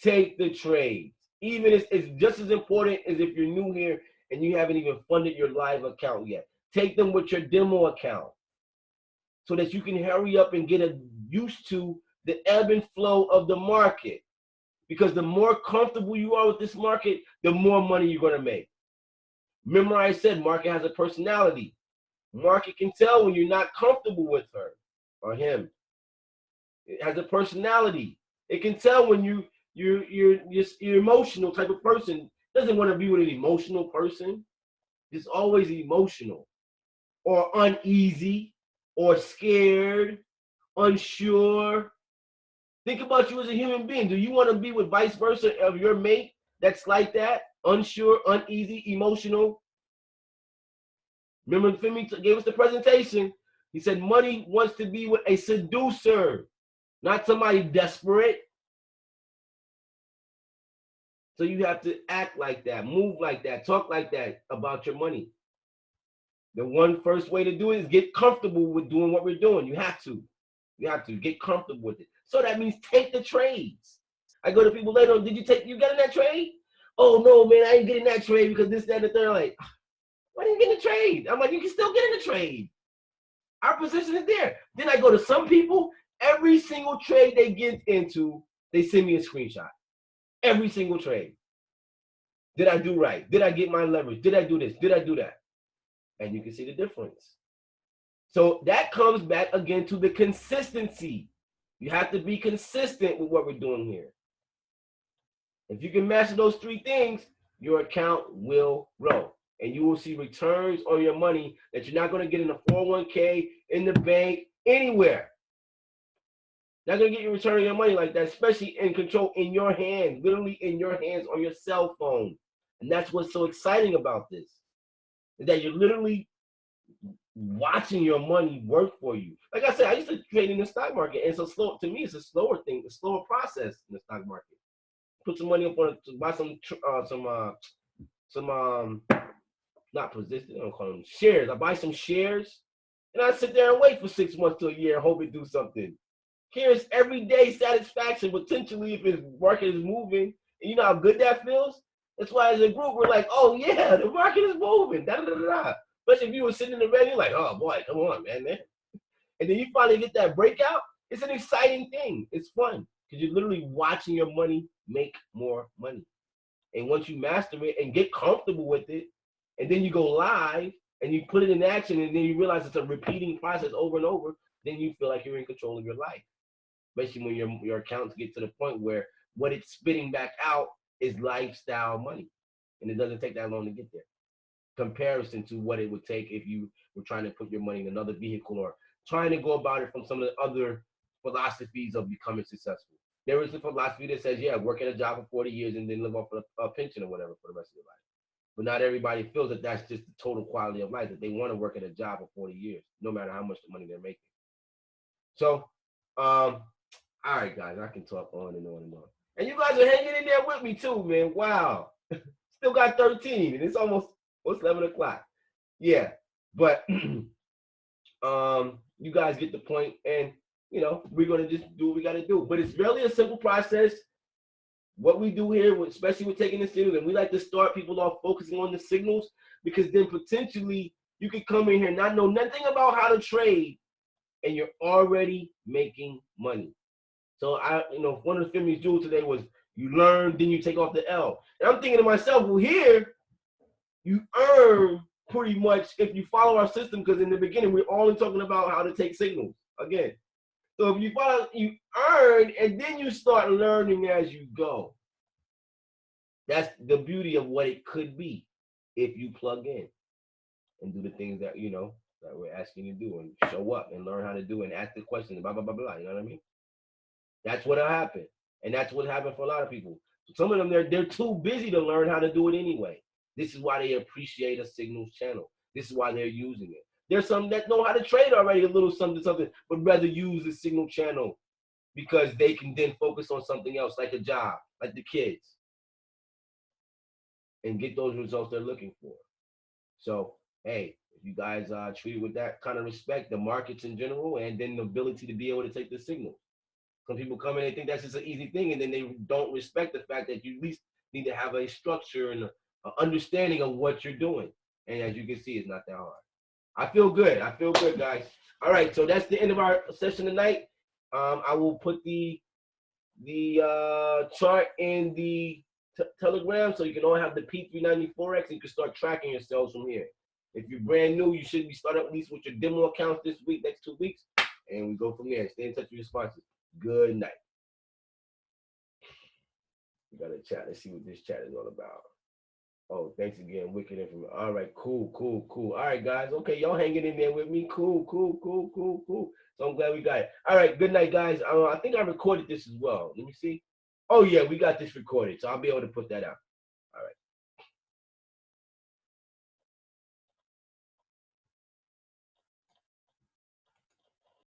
Take the trades. Even if it's just as important as if you're new here and you haven't even funded your live account yet. Take them with your demo account so that you can hurry up and get used to the ebb and flow of the market. Because the more comfortable you are with this market, the more money you're going to make. Remember I said market has a personality. Market can tell when you're not comfortable with her or him. It has a personality. It can tell when you're emotional type of person. Doesn't want to be with an emotional person. It's always emotional or uneasy or scared, unsure. Think about you as a human being. Do you want to be with vice versa of your mate that's like that? Unsure, uneasy, emotional. Remember Femi gave us the presentation. He said money wants to be with a seducer, not somebody desperate. So you have to act like that, move like that, talk like that about your money. The one first way to do it is get comfortable with doing what we're doing. You have to. You have to get comfortable with it. So that means take the trades. I go to people later on, you get in that trade? Oh no, man, I ain't getting that trade because this, that, and the third. Like, why didn't you get in the trade? I'm like, you can still get in the trade. Our position is there. Then I go to some people, every single trade they get into, they send me a screenshot. Every single trade. Did I do right? Did I get my leverage? Did I do this? Did I do that? And you can see the difference. So that comes back again to the consistency. You have to be consistent with what we're doing here. If you can master those three things, your account will grow. And you will see returns on your money that you're not going to get in a 401k, in the bank, anywhere. Not going to get your return on your money like that, especially in control in your hands, literally in your hands on your cell phone. And that's what's so exciting about this, is that you're literally watching your money work for you. Like I said, I used to trade in the stock market, and it's a slow, to me, it's a slower thing, a slower process in the stock market. Put some money up on it to buy not positions, I don't call them shares. I buy some shares, and I sit there and wait for 6 months to a year and hope it do something. Here's everyday satisfaction, potentially, if the market is moving. And you know how good that feels? That's why as a group, we're like, oh yeah, the market is moving. Da, da, da, da. Especially if you were sitting in the red, you're like, oh boy, come on, man. And then you finally get that breakout. It's an exciting thing. It's fun because you're literally watching your money make more money. And once you master it and get comfortable with it, and then you go live and you put it in action, and then you realize it's a repeating process over and over, then you feel like you're in control of your life. Especially when your accounts get to the point where what it's spitting back out is lifestyle money. And it doesn't take that long to get there. Comparison to what it would take if you were trying to put your money in another vehicle or trying to go about it from some of the other philosophies of becoming successful. There is a philosophy that says, yeah, work at a job for 40 years and then live off a pension or whatever for the rest of your life. But not everybody feels that that's just the total quality of life, that they want to work at a job for 40 years, no matter how much the money they're making. So, all right, guys, I can talk on and on and on. And you guys are hanging in there with me too, man. Wow. Still got 13, and it's almost 11 o'clock. Yeah, but you guys get the point, and we're gonna just do what we gotta do. But it's really a simple process. What we do here, especially with taking the signals, and we like to start people off focusing on the signals, because then potentially you could come in here and not know nothing about how to trade, and you're already making money. So one of the Femi's jewels today was you learn, then you take off the L. And I'm thinking to myself, well, here you earn pretty much if you follow our system, because in the beginning we're only talking about how to take signals again. So if you follow, you earn, and then you start learning as you go. That's the beauty of what it could be if you plug in and do the things that that we're asking you to do, and show up and learn how to do and ask the questions, blah blah blah blah. You know what I mean? That's what'll happen, and that's what happened for a lot of people. Some of them they're too busy to learn how to do it anyway. This is why they appreciate a signals channel. This is why they're using it. There's some that know how to trade already a little something, but rather use the signal channel because they can then focus on something else, like a job, like the kids, and get those results they're looking for. So, hey, if you guys treat it with that kind of respect, the markets in general, and then the ability to be able to take the signals. Some people come in and think that's just an easy thing, and then they don't respect the fact that you at least need to have a structure and an understanding of what you're doing. And as you can see, it's not that hard. I feel good. I feel good, guys. All right, so that's the end of our session tonight. I will put the chart in the Telegram, so you can all have the P390 and you can start tracking yourselves from here. If you're brand new, you should be starting at least with your demo accounts this week, next 2 weeks, and we go from there. Stay in touch with your sponsors. Good night. We got a chat. Let's see what this chat is all about. Oh, thanks again. Wicked information. All right, cool. All right, guys. Okay, y'all hanging in there with me. Cool. So I'm glad we got it. All right, good night, guys. I think I recorded this as well. Let me see. Oh, yeah, we got this recorded, so I'll be able to put that out.